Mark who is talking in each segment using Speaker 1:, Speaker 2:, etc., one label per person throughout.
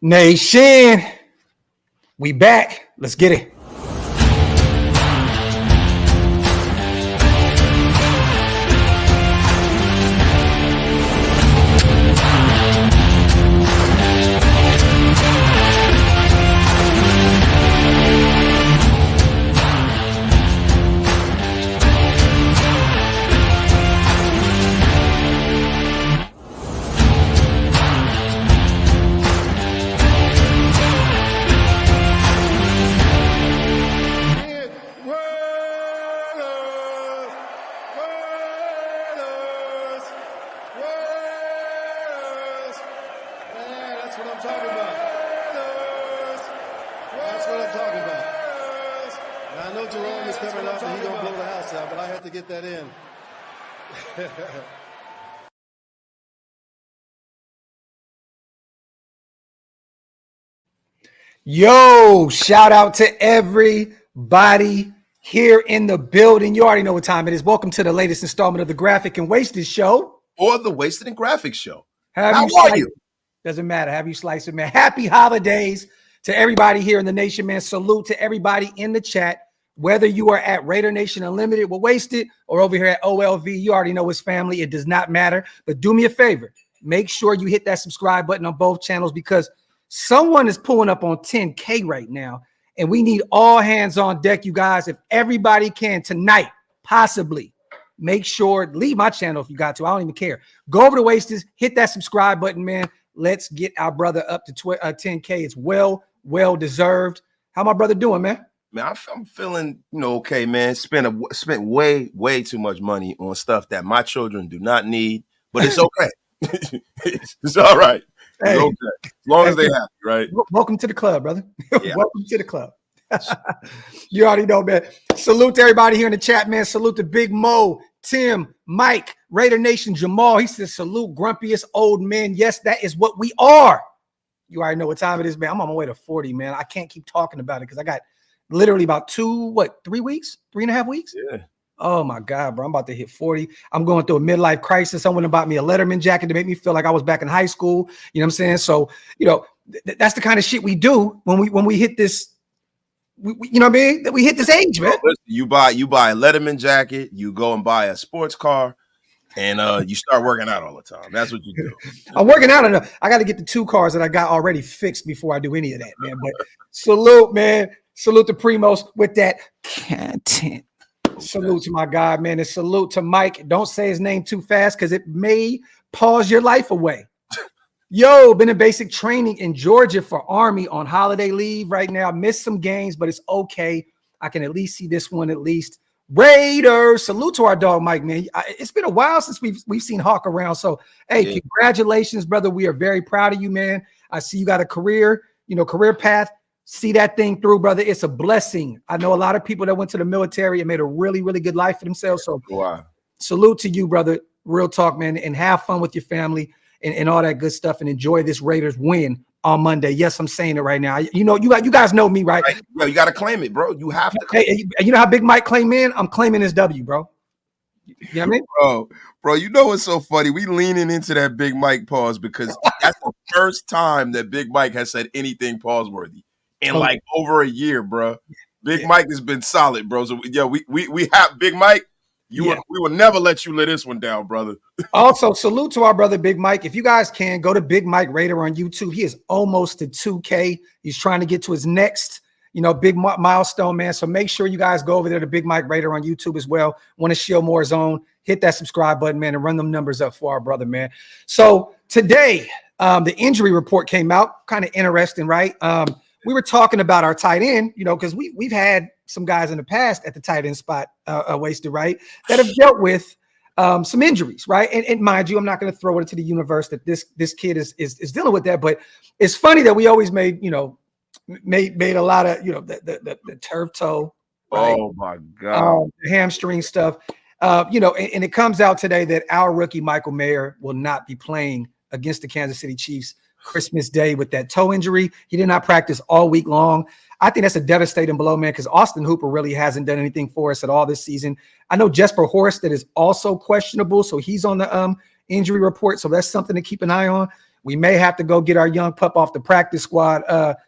Speaker 1: Nation, we back. Let's get it. Yo, shout out to everybody here in the building. You already know what time it is. Welcome to the latest installment of the Graphk and Wasted Show.
Speaker 2: Or the Wasted and Graphk Show.
Speaker 1: How are you? Doesn't matter. Have you sliced it, man. Happy holidays to everybody here in the nation, man. Salute to everybody in the chat. Whether you are at Raider Nation Unlimited with Wasted or over here at OLV, you already know it's family. It does not matter. But do me a favor. Make sure you hit that subscribe button on both channels because someone is pulling up on 10K right now, and we need all hands on deck, you guys. If everybody can tonight, possibly, make sure, leave my channel if you got to. I don't even care. Go over to Wasted, hit that subscribe button, man. Let's get our brother up to 10K. It's well deserved. How my brother doing, man?
Speaker 2: Man, I'm feeling, okay, man. Spent way too much money on stuff that my children do not need, but it's okay. It's all right. Hey, okay. As long as they happy, right?
Speaker 1: Welcome to the club, brother. Yeah. Welcome to the club. You already know, man. Salute to everybody here in the chat, man. Salute to Big Mo, Tim, Mike, Raider Nation, Jamal. He says, salute grumpiest old men. Yes, that is what we are. You already know what time it is, man. I'm on my way to 40, man. I can't keep talking about it because I got literally about 3 weeks, 3.5 weeks?
Speaker 2: Yeah.
Speaker 1: Oh, my God, bro. I'm about to hit 40. I'm going through a midlife crisis. Someone bought me a Letterman jacket to make me feel like I was back in high school. You know what I'm saying? So, that's the kind of shit we do when we hit this, you know what I mean? That we hit this age, man.
Speaker 2: Listen, you buy a Letterman jacket, you go and buy a sports car, and you start working out all the time. That's what you do.
Speaker 1: I'm working out enough. I got to get the 2 cars that I got already fixed before I do any of that, man. But salute, man. Salute to Primos with that content. Salute to my guy, man, and salute to Mike. Don't say his name too fast because it may pause your life away. Yo, been in basic training in Georgia for Army on holiday leave right now. Missed some games, but it's okay. I can at least see this one at least. Raiders, salute to our dog, Mike, man. It's been a while since we've seen Hawk around. So, hey, Congratulations, brother. We are very proud of you, man. I see you got a career path. See that thing through, brother. It's a blessing. I know a lot of people that went to the military and made a really, really good life for themselves. So Salute to you, brother. Real talk, man. And have fun with your family and all that good stuff and enjoy this Raiders win on Monday. Yes, I'm saying it right now. You guys know me, right?
Speaker 2: Yo, you got to claim it, bro. You have to.
Speaker 1: Hey, you know how Big Mike claim in? I'm claiming this W, bro. You know what I mean?
Speaker 2: Bro, you know what's so funny? We leaning into that Big Mike pause because that's the first time that Big Mike has said anything pause-worthy. In like over a year, bro. Big Mike has been solid, bro. So we have Big Mike. We will never let you let this one down, brother.
Speaker 1: Also, salute to our brother Big Mike. If you guys can go to Big Mike Raider on YouTube. He is almost to 2K. He's trying to get to his next, big milestone, man. So make sure you guys go over there to Big Mike Raider on YouTube as well. Want to show more zone? Hit that subscribe button, man, and run them numbers up for our brother, man. So today, the injury report came out. Kind of interesting, right? We were talking about our tight end, because we've had some guys in the past at the tight end spot, Wasted, right, that have dealt with some injuries, right? And mind you, I'm not going to throw it into the universe that this kid is dealing with that, but it's funny that we always made a lot of the turf toe, right?
Speaker 2: Oh my God,
Speaker 1: the hamstring stuff, and it comes out today that our rookie Michael Mayer will not be playing against the Kansas City Chiefs Christmas Day with that toe injury. He did not practice all week long. I think that's a devastating blow, man, because Austin Hooper really hasn't done anything for us at all this season. I know Jesper Horst that is also questionable, so he's on the injury report, so that's something to keep an eye on. We may have to go get our young pup off the practice squad,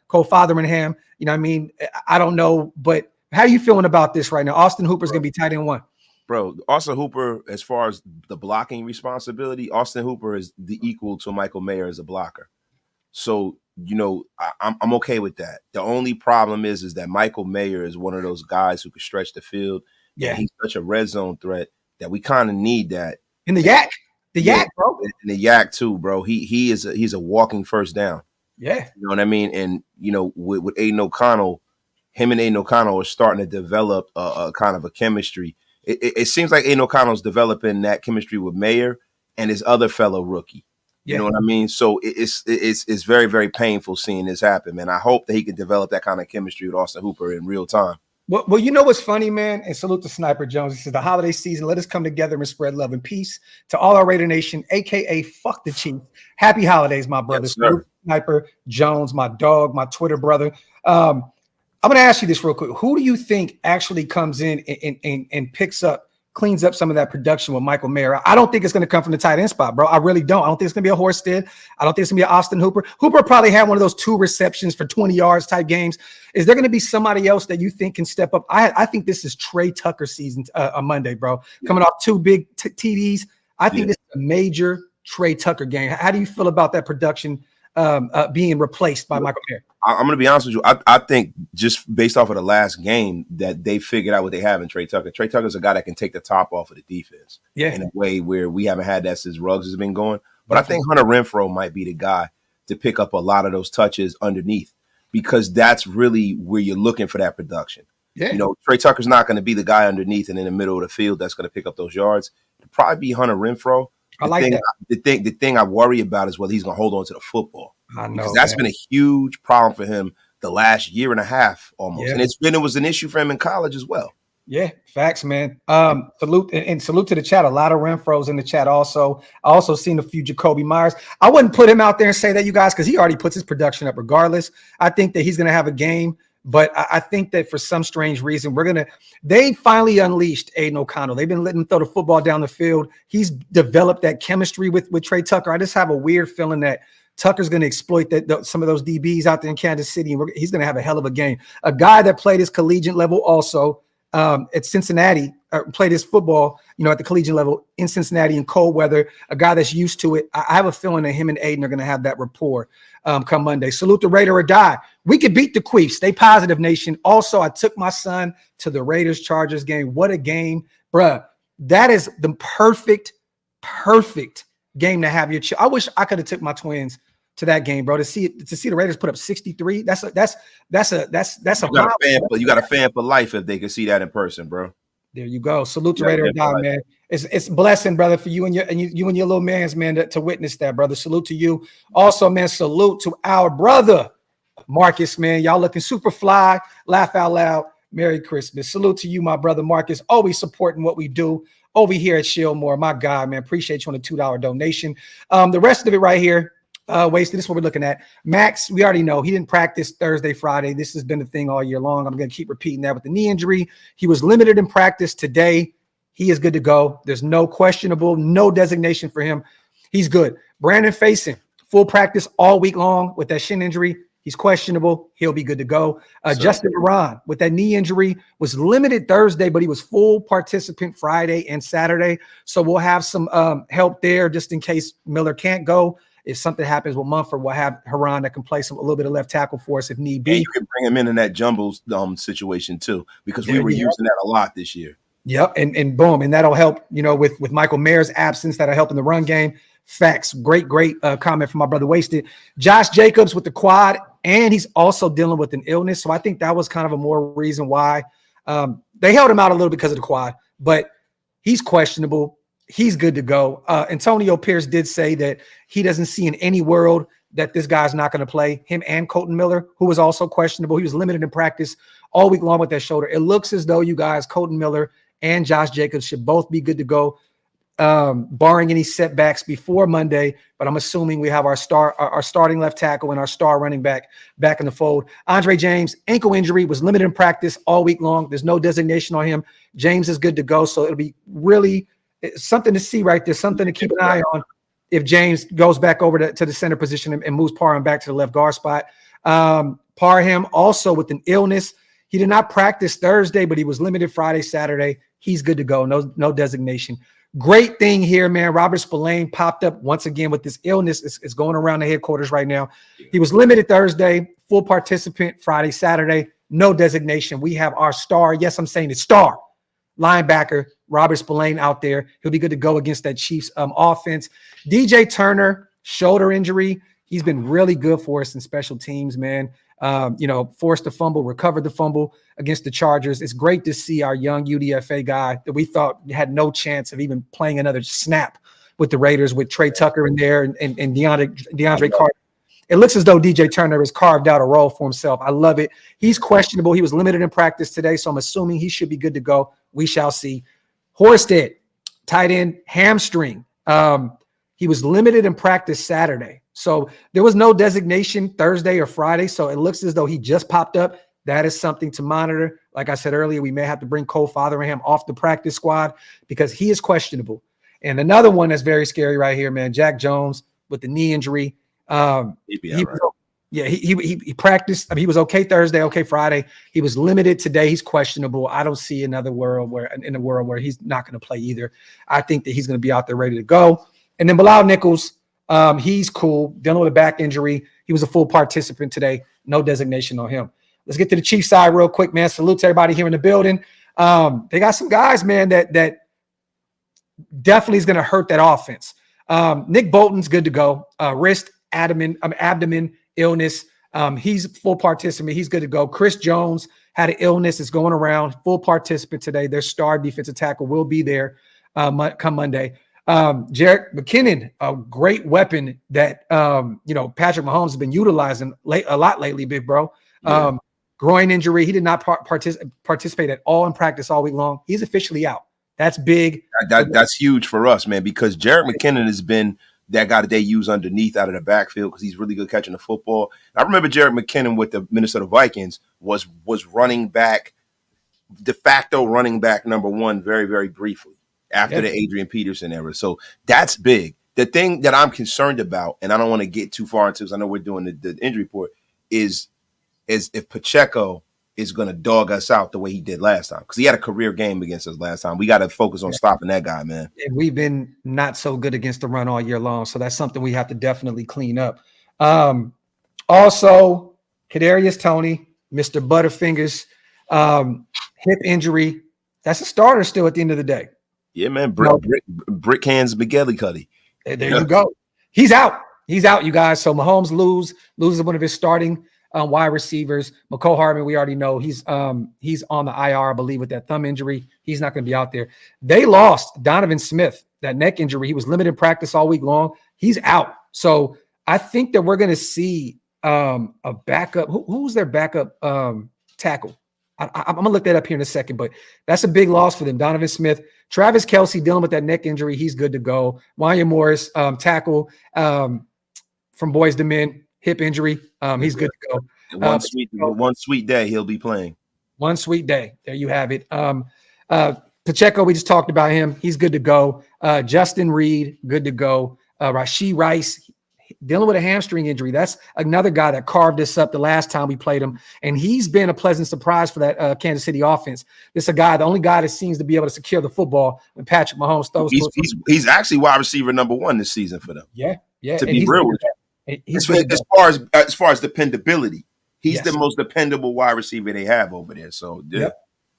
Speaker 1: Cole Fotheringham. You know what I mean? I don't know, but how are you feeling about this right now? Austin Hooper's going to be tight end 1.
Speaker 2: Bro, Austin Hooper, as far as the blocking responsibility, Austin Hooper is the equal to Michael Mayer as a blocker. So, I'm okay with that. The only problem is that Michael Mayer is one of those guys who can stretch the field. Yeah. And he's such a red zone threat that we kind of need that.
Speaker 1: In the yak. Yak, bro.
Speaker 2: In the yak too, bro. He's a walking first down.
Speaker 1: Yeah.
Speaker 2: You know what I mean? And, with Aiden O'Connell, him and Aiden O'Connell are starting to develop a kind of a chemistry. It seems like Aiden O'Connell's developing that chemistry with Mayer and his other fellow rookie. You know what I mean? So it's very, very painful seeing this happen, man. I hope that he can develop that kind of chemistry with Austin Hooper in real time.
Speaker 1: Well, you know what's funny, man? And salute to Sniper Jones. He says, the holiday season, let us come together and spread love and peace to all our Raider Nation, a.k.a. fuck the Chief. Happy holidays, my brother.
Speaker 2: Yes,
Speaker 1: Sniper Jones, my dog, my Twitter brother. I'm going to ask you this real quick. Who do you think actually comes in and cleans up some of that production with Michael Mayer? I don't think it's going to come from the tight end spot, bro. I really don't. I don't think it's going to be a Horsted. I don't think it's going to be an Austin Hooper. Hooper probably had one of those 2 receptions for 20 yards type games. Is there going to be somebody else that you think can step up? I think this is Trey Tucker season on Monday, bro. Coming off 2 big TDs. I think this is a major Trey Tucker game. How do you feel about that production being replaced by Michael Mayer?
Speaker 2: I'm going to be honest with you. I think just based off of the last game that they figured out what they have in Trey Tucker. Trey Tucker's a guy that can take the top off of the defense in a way where we haven't had that since Ruggs has been going. But I think Hunter Renfrow might be the guy to pick up a lot of those touches underneath because that's really where you're looking for that production. Yeah. Trey Tucker's not going to be the guy underneath and in the middle of the field that's going to pick up those yards. It'll probably be Hunter Renfrow. The thing I worry about is whether he's going to hold on to the football.
Speaker 1: I know
Speaker 2: because that's been a huge problem for him the last year and a half almost. And it was an issue for him in college as well.
Speaker 1: Yeah, facts, man. Salute to the chat. A lot of Renfro's in the chat also. I also seen a few Jacoby Myers. I wouldn't put him out there and say that, you guys, because he already puts his production up regardless. I think that he's going to have a game. But I think that for some strange reason, they finally unleashed Aiden O'Connell. They've been letting him throw the football down the field. He's developed that chemistry with Trey Tucker. I just have a weird feeling that Tucker's going to exploit some of those DBs out there in Kansas City, and he's going to have a hell of a game. A guy that played his collegiate level also at Cincinnati, played his football, at the collegiate level in Cincinnati in cold weather, a guy that's used to it. I have a feeling that him and Aiden are going to have that rapport come Monday. Salute the Raider or die. We could beat the Queef. Stay positive, nation. Also, I took my son to the Raiders-Chargers game. What a game, bruh. That is the perfect game to have your child. I wish I could have took my twins to that game, bro. To see the Raiders put up 63. That's a
Speaker 2: you got a fan for life if they can see that in person, bro.
Speaker 1: There you go. Salute to Raider or die, man. It's a blessing, brother, for you and your little man's, man, to witness that, brother. Salute to you. Also, man, salute to our brother Marcus, man. Y'all looking super fly. Laugh out loud. Merry Christmas. Salute to you, my brother Marcus. Always supporting what we do over here at Shieldmore. My God, man. Appreciate you on a $2 donation. The rest of it right here. Wasted. This is what we're looking at. Max, we already know he didn't practice Thursday, Friday. This has been the thing all year long. I'm going to keep repeating that with the knee injury. He was limited in practice today. He is good to go. There's no questionable, no designation for him. He's good. Brandon Faison, full practice all week long with that shin injury. He's questionable. He'll be good to go. Justin Moran with that knee injury was limited Thursday, but he was full participant Friday and Saturday. So we'll have some help there just in case Miller can't go. If something happens with Mumford, we'll have Haran that can play a little bit of left tackle for us if need be.
Speaker 2: And you can bring him in that jumbo situation too, because we were using that a lot this year.
Speaker 1: Yep, and boom, and that'll help. With Michael Mayer's absence, that'll help in the run game. Facts. Great comment from my brother Wasted. Josh Jacobs with the quad, and he's also dealing with an illness. So I think that was kind of a more reason why they held him out a little because of the quad, but he's questionable. He's good to go. Antonio Pierce did say that he doesn't see in any world that this guy's not going to play. Him and Colton Miller, who was also questionable. He was limited in practice all week long with that shoulder. It looks as though you guys, Colton Miller and Josh Jacobs, should both be good to go, barring any setbacks before Monday. But I'm assuming we have our starting left tackle and our star running back in the fold. Andre James, ankle injury, was limited in practice all week long. There's no designation on him. James is good to go. So it'll be really something to see right there, something to keep an eye on. if James goes back over to the center position and moves Parham back to the left guard spot. Parham also with an illness. He did not practice Thursday, but he was limited Friday, Saturday. He's good to go. No designation. Great thing here, man. Robert Spillane popped up once again with this illness. It's going around the headquarters right now. He was limited Thursday, full participant Friday, Saturday. No designation. We have our star. Yes, I'm saying it's star linebacker, Robert Spillane out there. He'll be good to go against that Chiefs offense. DJ Turner, shoulder injury. He's been really good for us in special teams, man. Forced a fumble, recovered the fumble against the Chargers. It's great to see our young UDFA guy that we thought had no chance of even playing another snap with the Raiders with Trey Tucker in there and DeAndre Carter. It looks as though DJ Turner has carved out a role for himself. I love it. He's questionable. He was limited in practice today, so I'm assuming he should be good to go. We shall see. Horsted, tight end, hamstring. He was limited in practice Saturday. So there was no designation Thursday or Friday. So it looks as though he just popped up. That is something to monitor. Like I said earlier, we may have to bring Cole Fotheringham off the practice squad because he is questionable. And another one that's very scary right here, man, Jack Jones with the knee injury. He practiced. I mean, he was okay Thursday, okay Friday. He was limited today. He's questionable. I don't see another world where he's not going to play either. I think that he's going to be out there ready to go. And then Bilal Nichols, he's cool, dealing with a back injury. He was a full participant today. No designation on him. Let's get to the Chiefs side real quick, man. Salute to everybody here in the building. They got some guys, man, that definitely is going to hurt that offense. Nick Bolton's good to go. Wrist, abdomen illness. He's full participant. He's good to go. Chris Jones had an illness. It's going around. Full participant today. Their star defensive tackle will be there come Monday. Jerick McKinnon, a great weapon that Patrick Mahomes has been utilizing a lot lately, big bro. Yeah. Groin injury. He did not participate at all in practice all week long. He's officially out. That's big.
Speaker 2: That's huge for us, man, because Jerick McKinnon has been that guy that they use underneath out of the backfield because he's really good catching the football. I remember Jerick McKinnon with the Minnesota Vikings was running back, de facto running back number one very, very briefly after the Adrian Peterson era. So that's big. The thing that I'm concerned about, and I don't want to get too far into because I know we're doing the injury report, is if Pacheco is going to dog us out the way he did last time because he had a career game against us last time. We got to focus on stopping that guy, man.
Speaker 1: And we've been not so good against the run all year long, so that's something we have to definitely clean up. Also, Kadarius Toney, Mr. Butterfingers, hip injury. That's a starter still at the end of the day.
Speaker 2: Yeah, man. Brick hands McGillicuddy.
Speaker 1: There you go. He's out. He's out, you guys. So Mahomes loses one of his starting wide receivers. McCole Hardman, we already know he's on the IR, I believe, with that thumb injury. He's not going to be out there. They lost Donovan Smith, that neck injury. He was limited in practice all week long. He's out. So I think that we're going to see a backup. Who's their backup tackle? I'm going to look that up here in a second, but that's a big loss for them. Donovan Smith, Travis Kelce dealing with that neck injury. He's good to go. Wanya Morris, tackle from Boys to Men, hip injury. He's good to go.
Speaker 2: One sweet day, he'll be playing.
Speaker 1: One sweet day. There you have it. Pacheco, we just talked about him. He's good to go. Justin Reed, good to go. Rashee Rice, dealing with a hamstring injury. That's another guy that carved us up the last time we played him. And he's been a pleasant surprise for that Kansas City offense. This is a guy, the only guy that seems to be able to secure the football when Patrick Mahomes throws.
Speaker 2: He's actually wide receiver number one this season for them.
Speaker 1: Yeah.
Speaker 2: To be real with you. As far as dependability, he's the most dependable wide receiver they have over there. So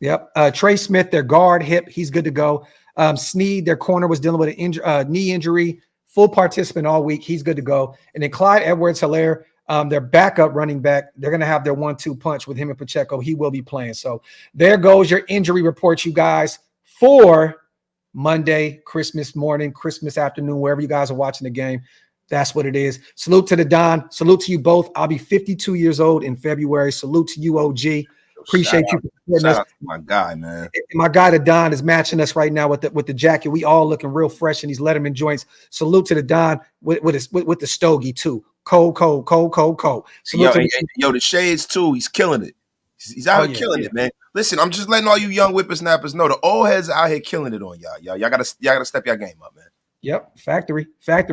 Speaker 1: Yep. Trey Smith, their guard, hip, he's good to go. Snead, their corner, was dealing with an knee injury. Full participant all week. He's good to go. And then Clyde Edwards-Helaire, their backup running back, they're going to have their 1-2 punch with him and Pacheco. He will be playing. So there goes your injury report, you guys, for Monday, Christmas morning, Christmas afternoon, wherever you guys are watching the game. That's what it is. Salute to the Don. Salute to you both. I'll be 52 years old in February. Salute to you, OG. Appreciate you for supporting us.
Speaker 2: Shout out to my guy, man.
Speaker 1: My guy, the Don, is matching us right now with the jacket. We all looking real fresh in these Letterman joints. Salute to the Don with the stogie too. Cold.
Speaker 2: Yo, the shades too. He's killing it. He's out here killing it, man. Listen, I'm just letting all you young whippersnappers know the old heads are out here killing it on y'all. Y'all gotta step your game up, man.
Speaker 1: Yep, factory.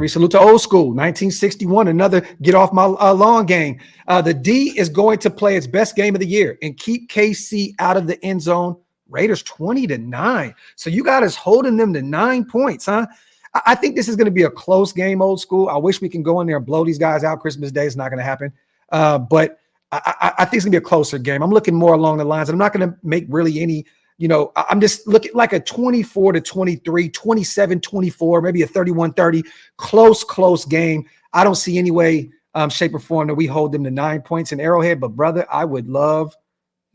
Speaker 1: Salute to old school. 1961, another get off my lawn game. The D is going to play its best game of the year and keep KC out of the end zone. Raiders 20-9. So you got us holding them to 9 points, huh? I think this is going to be a close game, old school. I wish we can go in there and blow these guys out. Christmas Day is not going to happen. But I think it's going to be a closer game. I'm looking more along the lines. I'm not going to make really any, I'm just looking like a 24-23, 27-24, maybe a 31-30, close game. I don't see any way, shape, or form that we hold them to 9 points in Arrowhead. But, brother, I would love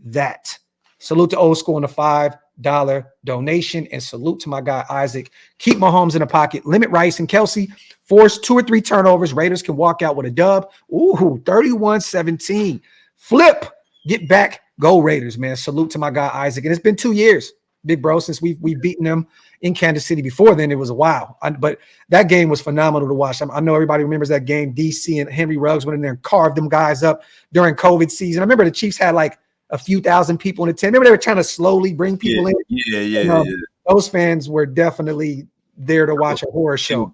Speaker 1: that. Salute to old school on the $5 donation, and salute to my guy Isaac. Keep Mahomes in the pocket. Limit Rice and Kelsey. Force 2 or 3 turnovers. Raiders can walk out with a dub. Ooh, 31-17. Flip. Get back. Go Raiders, man. Salute to my guy Isaac. And it's been 2 years, big bro, since we've beaten them in Kansas City. Before then, it was a while. But that game was phenomenal to watch. I know everybody remembers that game. DC and Henry Ruggs went in there and carved them guys up during COVID season. I remember the Chiefs had like a few thousand people in the tent. Remember they were trying to slowly bring people in?
Speaker 2: Yeah.
Speaker 1: Those fans were definitely there to watch a horror show.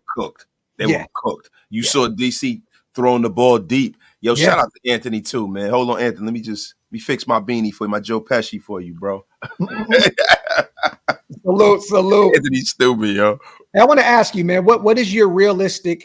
Speaker 2: They were cooked. You saw DC throwing the ball deep. Yo, shout out to Anthony too, man. Hold on, Anthony. Let me fix my beanie for you, my Joe Pesci for you, bro.
Speaker 1: Salute.
Speaker 2: Anthony's stupid, yo.
Speaker 1: Hey, I want to ask you, man, what is your realistic,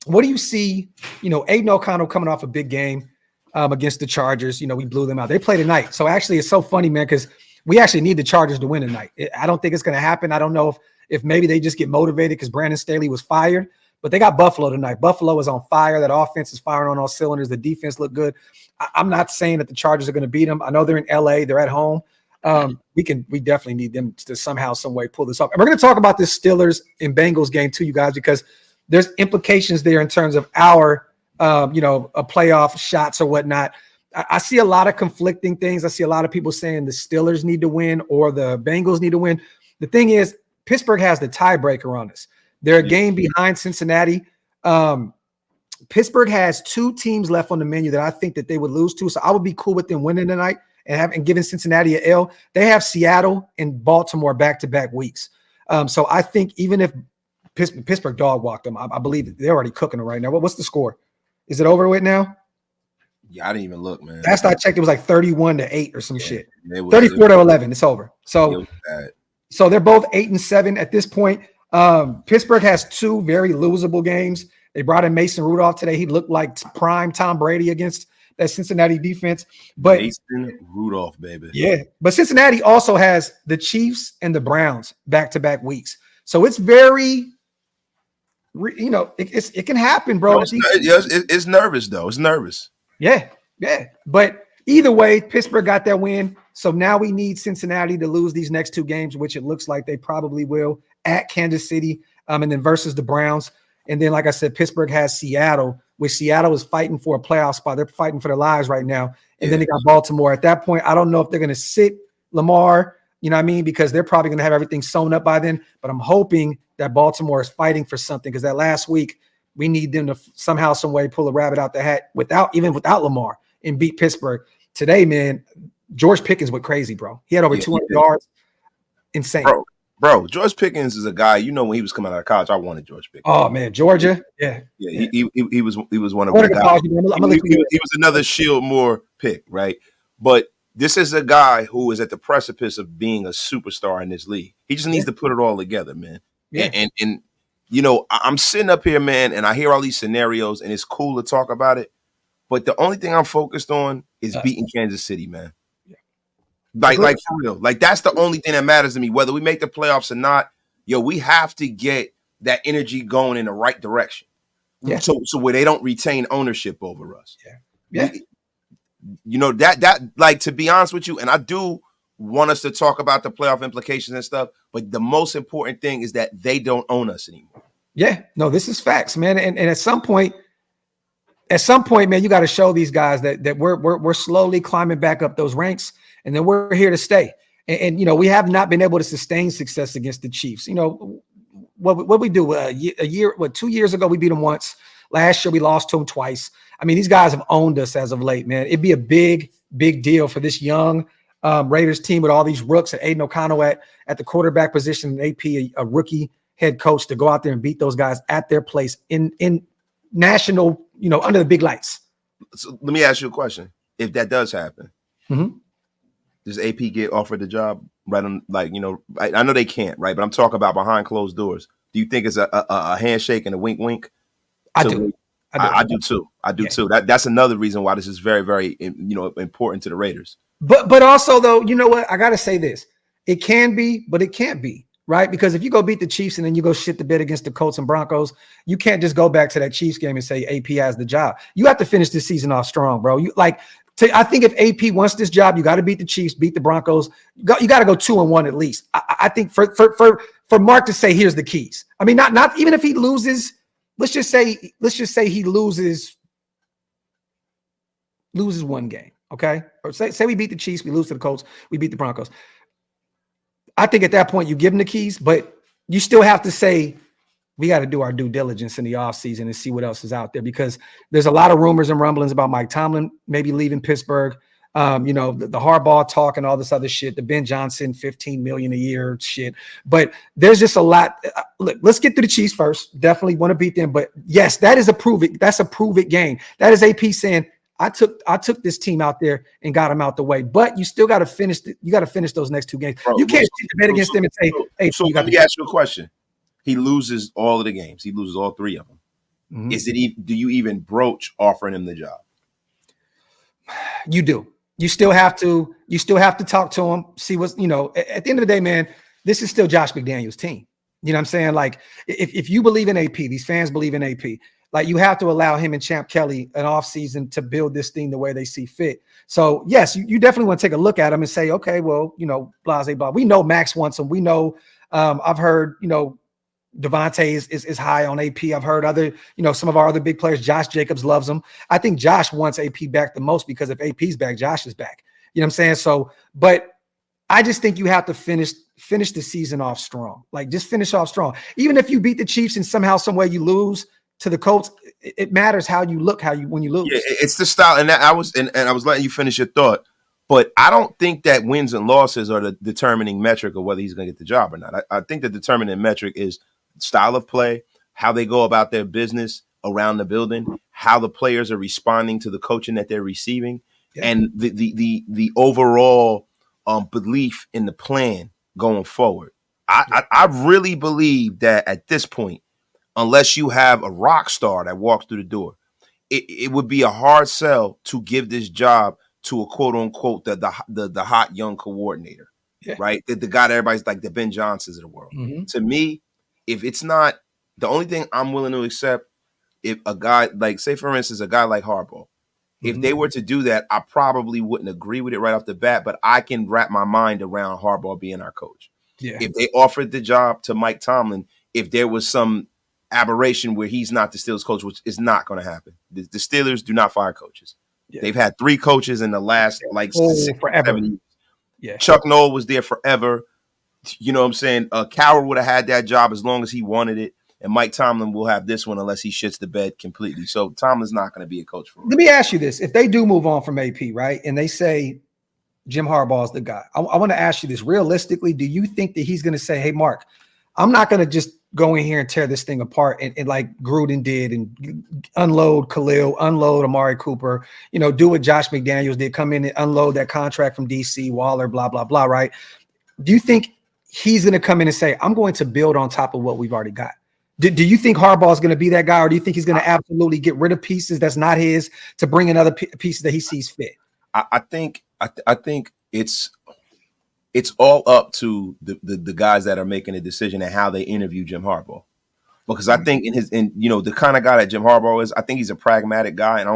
Speaker 1: what do you see, Aiden O'Connell coming off a big game against the Chargers? We blew them out. They play tonight. So actually it's so funny, man, because we actually need the Chargers to win tonight. I don't think it's going to happen. I don't know if maybe they just get motivated because Brandon Staley was fired, but they got Buffalo tonight. Buffalo is on fire. That offense is firing on all cylinders. The defense looked good. I'm not saying that the Chargers are going to beat them. I know they're in LA. They're at home. We definitely need them to somehow, some way pull this off. And we're going to talk about this Steelers and Bengals game too, you guys, because there's implications there in terms of our a playoff shots or whatnot. I see a lot of conflicting things. I see a lot of people saying the Steelers need to win or the Bengals need to win. The thing is, Pittsburgh has the tiebreaker on us. They're a game behind Cincinnati. Pittsburgh has 2 teams left on the menu that I think that they would lose to. So I would be cool with them winning tonight and giving Cincinnati an L. They have Seattle and Baltimore back-to-back weeks. So I think even if Pittsburgh dog walked them, I believe they're already cooking them right now. What's the score? Is it over with now?
Speaker 2: Yeah, I didn't even look, man.
Speaker 1: Last I checked, it was like 31-8 or some shit. 34-11. It's over. So they're both 8-7 at this point. Pittsburgh has 2 very losable games. They brought in Mason Rudolph today. He looked like prime Tom Brady against that Cincinnati defense. But
Speaker 2: Mason Rudolph, baby.
Speaker 1: Yeah, but Cincinnati also has the Chiefs and the Browns back-to-back weeks. So it's very, it can happen, bro.
Speaker 2: It's nervous, though. It's nervous.
Speaker 1: Yeah. But either way, Pittsburgh got that win. So now we need Cincinnati to lose these next 2 games, which it looks like they probably will, at Kansas City, and then versus the Browns. And then, like I said, Pittsburgh has Seattle, which Seattle is fighting for a playoff spot. They're fighting for their lives right now. And then they got Baltimore. At that point, I don't know if they're going to sit Lamar, because they're probably going to have everything sewn up by then. But I'm hoping that Baltimore is fighting for something, because that last week we need them to somehow, some way pull a rabbit out the hat without Lamar and beat Pittsburgh. Today, man, George Pickens went crazy, bro. He had over 200 yards. Insane.
Speaker 2: Bro, George Pickens is a guy, when he was coming out of college, I wanted George Pickens.
Speaker 1: Oh, man, Georgia? Yeah.
Speaker 2: He was one of the guys. He was another Shield Moore pick, right? But this is a guy who is at the precipice of being a superstar in this league. He just needs to put it all together, man. Yeah. And I'm sitting up here, man, and I hear all these scenarios, and it's cool to talk about it. But the only thing I'm focused on is beating Kansas City, man. Like for real. Like, that's the only thing that matters to me. Whether we make the playoffs or not, we have to get that energy going in the right direction. Yeah. So where they don't retain ownership over us.
Speaker 1: Yeah.
Speaker 2: That like, to be honest with you, and I do want us to talk about the playoff implications and stuff, but the most important thing is that they don't own us anymore.
Speaker 1: Yeah. No, this is facts, man. And at some point, man, you got to show these guys that we're slowly climbing back up those ranks. And then we're here to stay. And we have not been able to sustain success against the Chiefs. What we do a year, 2 years ago, we beat them once. Last year, we lost to them twice. I mean, these guys have owned us as of late, man. It'd be a big deal for this young Raiders team with all these rooks and Aiden O'Connell at the quarterback position, and AP, a rookie head coach to go out there and beat those guys at their place in national, under the big lights.
Speaker 2: So let me ask you a question. If that does happen,
Speaker 1: Mhm.
Speaker 2: does AP get offered the job right on, I know they can't, right? But I'm talking about behind closed doors. Do you think it's a handshake and a wink wink?
Speaker 1: I do.
Speaker 2: I do too. I do too. That's another reason why this is very, very, important to the Raiders.
Speaker 1: But also though, you know what? I got to say this. It can be, but it can't be, right? Because if you go beat the Chiefs and then you go shit the bed against the Colts and Broncos, you can't just go back to that Chiefs game and say AP has the job. You have to finish this season off strong, bro. I think if AP wants this job, you got to beat the Chiefs, beat the Broncos. You got to go 2-1 at least. I think for Mark to say, here's the keys. I mean, not even if he loses. Let's just say he loses one game, okay? Or say we beat the Chiefs, we lose to the Colts, we beat the Broncos. I think at that point you give him the keys, but you still have to say we got to do our due diligence in the offseason and see what else is out there, because there's a lot of rumors and rumblings about Mike Tomlin maybe leaving Pittsburgh. The Harbaugh talk and all this other shit, the Ben Johnson $15 million a year shit. But there's just a lot. Look, let's get to the Chiefs first. Definitely want to beat them. But yes, that's a prove it game. That is AP saying, I took this team out there and got them out the way. But you still got to finish. You got to finish those next two games. You can't bet against them and say, "Hey."
Speaker 2: So let me ask you a question. He loses all of the games. He loses all three of them. Mm-hmm. Do you even broach offering him the job?
Speaker 1: You do. You still have to talk to him, see what's, at the end of the day, man, this is still Josh McDaniels' team. You know what I'm saying? Like, if you believe in AP, these fans believe in AP, like, you have to allow him and Champ Kelly an offseason to build this thing the way they see fit. So, yes, you definitely want to take a look at him and say, okay, well, blase, blah. We know Max wants him. We know, I've heard, Devontae is high on AP. I've heard other, some of our other big players. Josh Jacobs loves him. I think Josh wants AP back the most, because if AP's back, Josh is back. You know what I'm saying? So, but I just think you have to finish the season off strong. Like, just finish off strong. Even if you beat the Chiefs and somehow, some way you lose to the Colts, it matters how you look, when you lose.
Speaker 2: Yeah, it's the style. And I was letting you finish your thought. But I don't think that wins and losses are the determining metric of whether he's going to get the job or not. I think the determining metric is style of play, how they go about their business around the building, how the players are responding to the coaching that they're receiving, and the overall belief in the plan going forward. I really believe that at this point, unless you have a rock star that walks through the door, it would be a hard sell to give this job to a quote unquote the hot young coordinator, right? The guy that everybody's like, the Ben Johnsons of the world. Mm-hmm. To me, if it's not, the only thing I'm willing to accept, if a guy like, say for instance, a guy like Harbaugh, if they were to do that, I probably wouldn't agree with it right off the bat, but I can wrap my mind around Harbaugh being our coach. Yeah. If they offered the job to Mike Tomlin, if there was some aberration where he's not the Steelers coach, which is not going to happen. The Steelers do not fire coaches. Yeah. They've had 3 coaches in the last 6,
Speaker 1: forever.
Speaker 2: 7 years. Yeah. Chuck Noll was there forever. You know what I'm saying? Cowher would have had that job as long as he wanted it. And Mike Tomlin will have this one unless he shits the bed completely. So Tomlin's not going to be a coach for him.
Speaker 1: Let me ask you this. If they do move on from AP, right, and they say Jim Harbaugh is the guy, I want to ask you this. Realistically, do you think that he's going to say, hey, Mark, I'm not going to just go in here and tear this thing apart and like Gruden did and unload Khalil, unload Amari Cooper, do what Josh McDaniels did, come in and unload that contract from DC, Waller, blah, blah, blah, right? Do you think he's going to come in and say, I'm going to build on top of what we've already got? Do you think Harbaugh is going to be that guy, or do you think he's going to absolutely get rid of pieces that's not his to bring in other pieces that he sees fit?
Speaker 2: I think it's all up to the guys that are making a decision and how they interview Jim Harbaugh. Because I think the kind of guy that Jim Harbaugh is, I think he's a pragmatic guy, and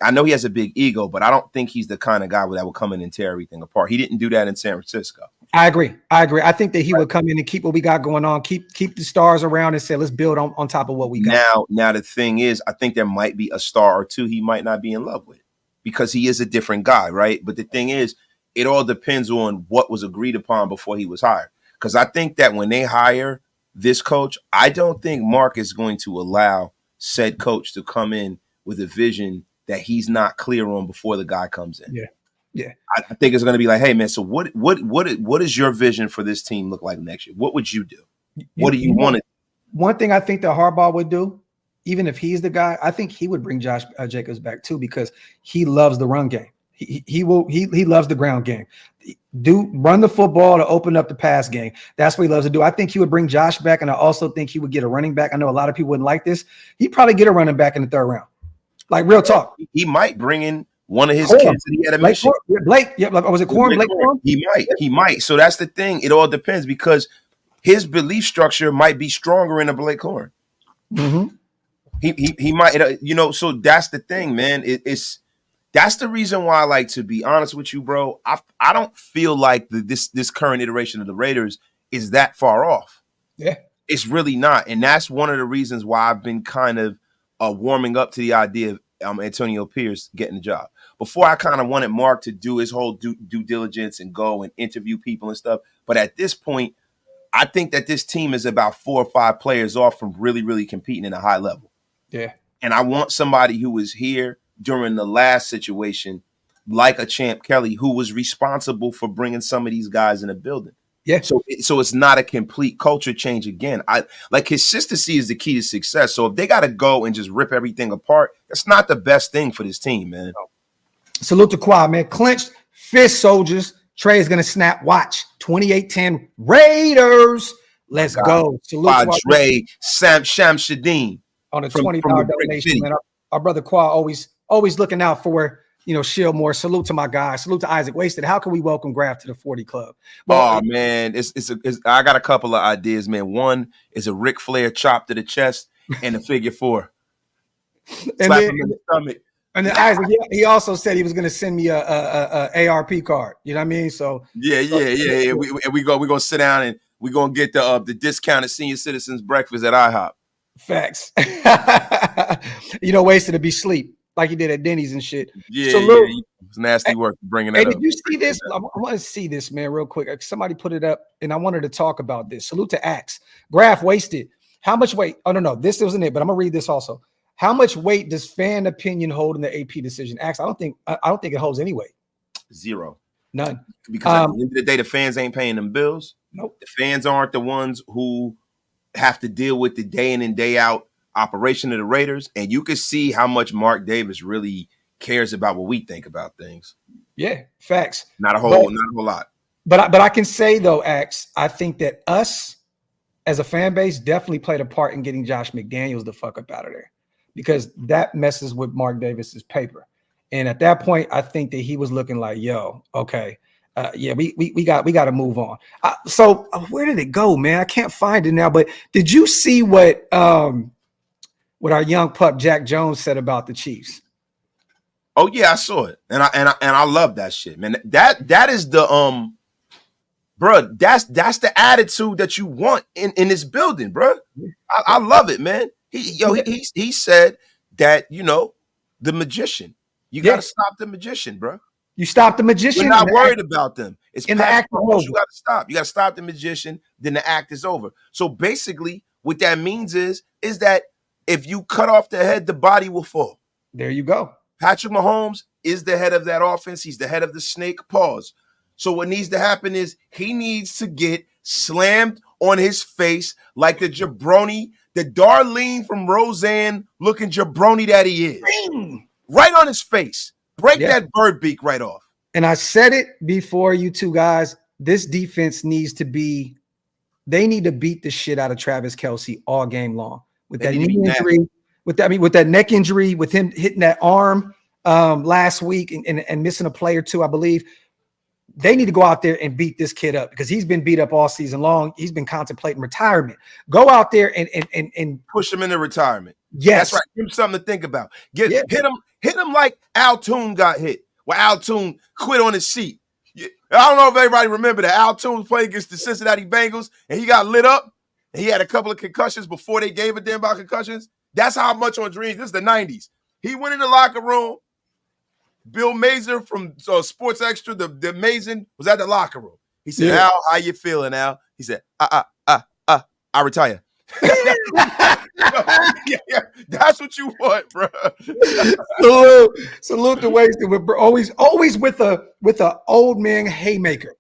Speaker 2: I know he has a big ego, but I don't think he's the kind of guy that will come in and tear everything apart. He didn't do that in San Francisco.
Speaker 1: I agree. I think that he would come in and keep what we got going on, keep the stars around and say, let's build on top of what we got.
Speaker 2: Now the thing is, I think there might be a star or two he might not be in love with because he is a different guy, right? But the thing is, it all depends on what was agreed upon before he was hired. Because I think that when they hire this coach, I don't think Mark is going to allow said coach to come in with a vision that he's not clear on before the guy comes in.
Speaker 1: Yeah.
Speaker 2: I think it's going to be like, hey man, so what does your vision for this team look like next year? What would you do? What do you want to?
Speaker 1: One thing I think that Harbaugh would do, even if he's the guy, I think he would bring Josh Jacobs back too, because he loves the run game. He loves the ground game. Run the football to open up the pass game. That's what he loves to do. I think he would bring Josh back, and I also think he would get a running back. I know a lot of people wouldn't like this. He'd probably get a running back in the third round. Like, real talk.
Speaker 2: He might bring in one of his kids that he had a mission.
Speaker 1: Blake, was it Corn? Blake Corn?
Speaker 2: He might. So that's the thing. It all depends, because his belief structure might be stronger in a Blake Corn.
Speaker 1: Mm-hmm.
Speaker 2: He might, so that's the thing, man. That's the reason why, like, to be honest with you, bro, I don't feel like this current iteration of the Raiders is that far off.
Speaker 1: Yeah.
Speaker 2: It's really not. And that's one of the reasons why I've been kind of warming up to the idea of Antonio Pierce getting the job. Before, I kind of wanted Mark to do his whole due diligence and go and interview people and stuff. But at this point, I think that this team is about 4 or 5 players off from really, really competing in a high level.
Speaker 1: Yeah. And
Speaker 2: I want somebody who was here during the last situation, like a Champ Kelly, who was responsible for bringing some of these guys in the building.
Speaker 1: Yeah.
Speaker 2: So it's not a complete culture change again. Consistency is the key to success. So if they got to go and just rip everything apart, that's not the best thing for this team, man.
Speaker 1: Salute to Quad, man. Clenched fist, soldiers. Trey is going to snap. Watch. 28-10 Raiders. Let's go. Salute
Speaker 2: to Trey Shamshadeen.
Speaker 1: On a $20 donation, man. Our brother Quad always looking out for, Shieldmore. Salute to my guy. Salute to Isaac Wasted. How can we welcome Graphk to the 40 Club?
Speaker 2: Well, man, I got a couple of ideas, man. One is a Ric Flair chop to the chest and a figure 4. Slap him in the stomach.
Speaker 1: And then Isaac, he also said he was going to send me a ARP card. You know what I mean? So
Speaker 2: yeah. We gonna sit down and we gonna get the discounted senior citizens breakfast at IHOP.
Speaker 1: Facts. Wasted to be sleep like he did at Denny's and shit.
Speaker 2: Yeah, it's nasty work bringing that up.
Speaker 1: Did you see this? I want to see this, man, real quick. Somebody put it up, and I wanted to talk about this. Salute to Axe. Graphk wasted. How much weight? Oh, no, this wasn't it, but I'm gonna read this also. How much weight does fan opinion hold in the AP decision? Axe, I don't think it holds any weight.
Speaker 2: 0.
Speaker 1: None.
Speaker 2: Because at the end of the day, the fans ain't paying them bills.
Speaker 1: Nope.
Speaker 2: The fans aren't the ones who have to deal with the day in and day out operation of the Raiders, and you can see how much Mark Davis really cares about what we think about things.
Speaker 1: Yeah, facts.
Speaker 2: Not a whole lot.
Speaker 1: But I can say though, Axe, I think that us as a fan base definitely played a part in getting Josh McDaniels the fuck up out of there, because that messes with Mark Davis's paper. And at that point, I think that he was looking like, yo, okay. We got to move on. So where did it go, man? I can't find it now. But did you see what our young pup Jack Jones said about the Chiefs?
Speaker 2: Oh yeah, I saw it, and I love that shit, man. That is the bro. That's the attitude that you want in this building, bro. I love it, man. He said that the magician. You got to stop the magician, bro.
Speaker 1: You stop the magician.
Speaker 2: You're not worried about them. It's
Speaker 1: in the act.
Speaker 2: You got to stop. You got to stop the magician. Then the act is over. So basically, what that means is that if you cut off the head, the body will fall.
Speaker 1: There you go.
Speaker 2: Patrick Mahomes is the head of that offense. He's the head of the snake. Pause. So what needs to happen is he needs to get slammed on his face like the jabroni, the Darlene from Roseanne looking jabroni that he is. Right on his face. Break that bird beak right off.
Speaker 1: And I said it before, you two guys, this defense needs to be, they need to beat the shit out of Travis Kelce all game long. With that knee injury, with that neck injury, with him hitting that arm last week and missing a play or two, I believe. They need to go out there and beat this kid up because he's been beat up all season long. He's been contemplating retirement. Go out there and
Speaker 2: push him into retirement.
Speaker 1: Yes.
Speaker 2: That's right. Give him something to think about. Hit him like Al Toon got hit. Well, Al Toon quit on his seat. I don't know if everybody remember that Al Toon played against the Cincinnati Bengals and he got lit up and he had a couple of concussions before they gave a damn about concussions. That's how much on dreams. This is the 90s. He went in the locker room. Bill Mazer from Sports Extra, the amazing, was at the locker room. He said, Al, how you feeling, Al? He said, I retire. Yeah, that's what you want, bro.
Speaker 1: Salute the Wasted, always with a old man haymaker.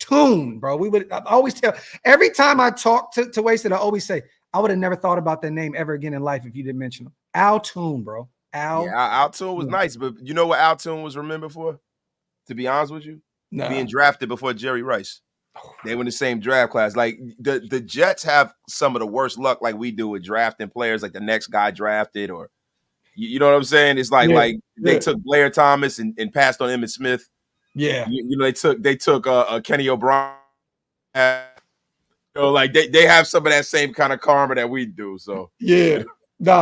Speaker 1: Tune, bro. I always tell every time I talk to Wasted, I always say, I would have never thought about that name ever again in life if you didn't mention him. Al Tune, bro.
Speaker 2: Al Tune was nice, but you know what Al Tune was remembered for? To be honest with you, being drafted before Jerry Rice. They were in the same draft class. Like the Jets have some of the worst luck, like we do with drafting players, like the next guy drafted, or you know what I'm saying? It's like they took Blair Thomas and passed on Emmitt Smith.
Speaker 1: Yeah,
Speaker 2: you know they took Kenny O'Brien. Like they have some of that same kind of karma that we do. So
Speaker 1: yeah,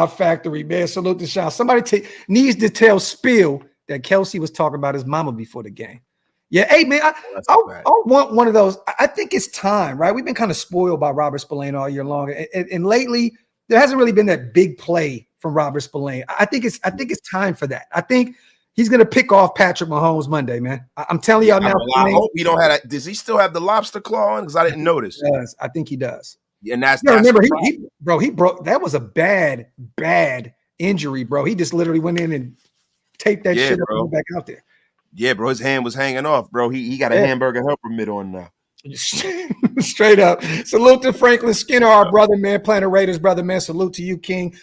Speaker 1: factory man. Salute to Sean. Somebody needs to tell Spill that Kelsey was talking about his mama before the game. Yeah, hey man, I want one of those. I think it's time, right? We've been kind of spoiled by Robert Spillane all year long, and lately there hasn't really been that big play from Robert Spillane. I think it's time for that. I think he's gonna pick off Patrick Mahomes Monday, man. I'm telling y'all now.
Speaker 2: I hope he don't have that. Does he still have the lobster claw on? Because I didn't notice.
Speaker 1: He does. I think he does.
Speaker 2: And that's
Speaker 1: remember he broke. That was a bad injury, bro. He just literally went in and taped that shit up and went back out there.
Speaker 2: Yeah, bro, his hand was hanging off, bro. He got a hamburger helper mitt on now.
Speaker 1: Straight up. Salute to Franklin Skinner, our brother, man. Planet Raiders, brother, man. Salute to you, King.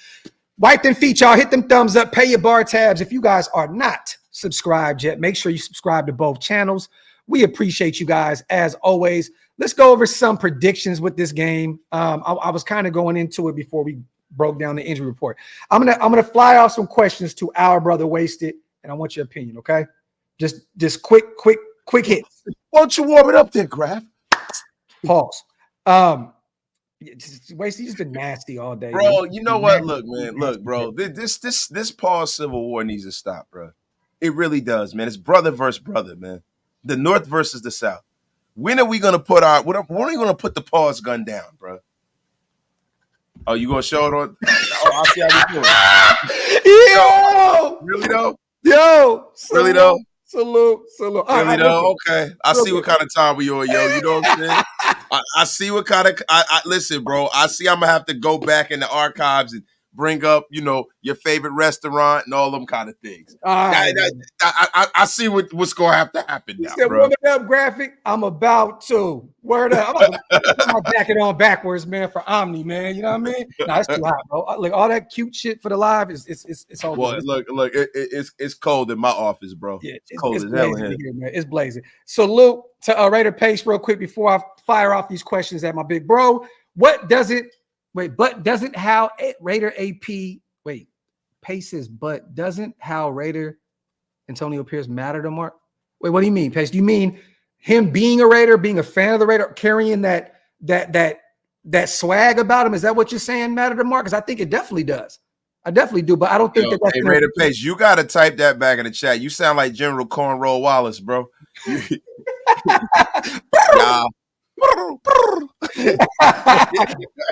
Speaker 1: Wipe them feet, y'all. Hit them thumbs up. Pay your bar tabs. If you guys are not subscribed yet, make sure you subscribe to both channels. We appreciate you guys, as always. Let's go over some predictions with this game. I was kind of going into it before we broke down the injury report. I'm gonna fly off some questions to our brother Wasted, and I want your opinion, okay? Just quick hits.
Speaker 2: Why don't you warm it up there, Graphk?
Speaker 1: Pause. Wasted, he's been nasty all day,
Speaker 2: bro.
Speaker 1: Man.
Speaker 2: You know what? Look, man. Look, bro. This pause civil war needs to stop, bro. It really does, man. It's brother versus brother, man. The North versus the South. When are we gonna put when are we gonna put the pause gun down, bro? Oh, you gonna show it on? Oh, I'll see how we do it.
Speaker 1: Yo,
Speaker 2: really though?
Speaker 1: Yo,
Speaker 2: really though?
Speaker 1: Salute.
Speaker 2: Really though? Okay. I see what kind of time we on, yo. You know what I'm saying? I see what kind of listen, bro. I see I'm gonna have to go back in the archives and bring up, your favorite restaurant and all them kind of things. I see what's gonna have to happen now, bro.
Speaker 1: Warm it up, Graphk. I'm about to. Word up. I'm gonna back it on backwards, man, for Omni, man. You know what I mean? No, it's too hot, bro. Like all that cute shit for the live is it's all
Speaker 2: good. Look, it's cold in my office, bro. Yeah, it's cold as hell in here, man.
Speaker 1: It's blazing. Salute to Raider Pace real quick before I fire off these questions at my big bro. Doesn't how Raider AP Pace says, but doesn't how Raider Antonio Pierce matter to Mark? Wait, what do you mean, Pace? Do you mean him being a Raider, being a fan of the Raider, carrying that swag about him? Is that what you're saying matter to Mark? Because I think it definitely does. I definitely do, but I don't think that's
Speaker 2: Raider Pace. You gotta type that back in the chat. You sound like General Cornrow Wallace, bro. Nah.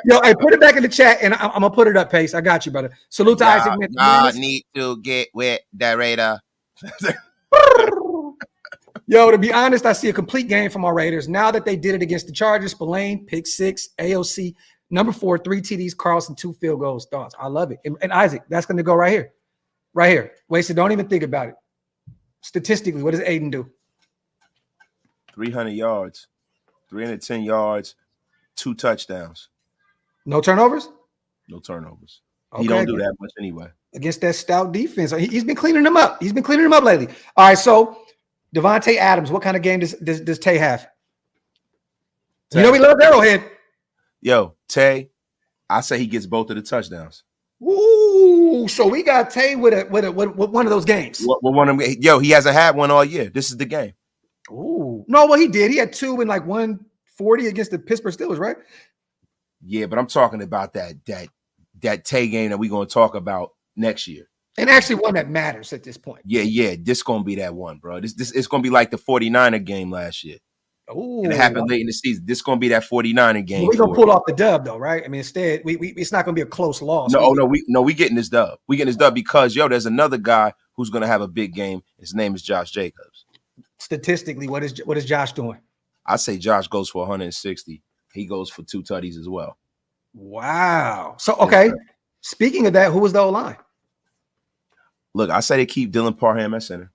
Speaker 1: Yo, hey, put it back in the chat, and I'm gonna put it up, Pace. I got you, brother. Salute to Isaac.
Speaker 2: I need to get with the Raider.
Speaker 1: Yo, to be honest, I see a complete game from our Raiders now that they did it against the Chargers. Spillane, pick 6, AOC, number 4, 3 TDs, Carlson, 2 field goals. Thoughts? I love it. And Isaac, that's going to go right here. Wasted. Don't even think about it. Statistically, what does Aiden do?
Speaker 2: 300 yards, 310 yards, 2 touchdowns.
Speaker 1: No turnovers?
Speaker 2: No turnovers.
Speaker 1: Okay.
Speaker 2: He don't do that much anyway. Against
Speaker 1: that stout defense. He's been cleaning them up. He's been cleaning them up lately. All right, so Devontae Adams, what kind of game does Tay have? Tay. You know we love Arrowhead.
Speaker 2: Yo, Tay, I say he gets both of the touchdowns.
Speaker 1: Ooh, so we got Tay with one of those games.
Speaker 2: Yo, he hasn't had one all year. This is the game.
Speaker 1: Ooh. No, well, he did. He had 2 in like 140 against the Pittsburgh Steelers, right?
Speaker 2: Yeah, but I'm talking about that Tay game that we're going to talk about next year.
Speaker 1: And actually one that matters at this point.
Speaker 2: Yeah. This going to be that one, bro. This it's going to be like the 49er game last year.
Speaker 1: Ooh.
Speaker 2: And it happened late in the season. This going to be that 49er game.
Speaker 1: We're going to pull off the dub, though, right? I mean, instead, it's not going to be a close loss.
Speaker 2: We getting this dub. We getting this dub because, there's another guy who's going to have a big game. His name is Josh Jacobs.
Speaker 1: Statistically, what is Josh doing?
Speaker 2: I say Josh goes for 160. He goes for 2 tutties as well.
Speaker 1: Wow. So, okay. Speaking of that, who was the O-line?
Speaker 2: Look, I say they keep Dylan Parham at center.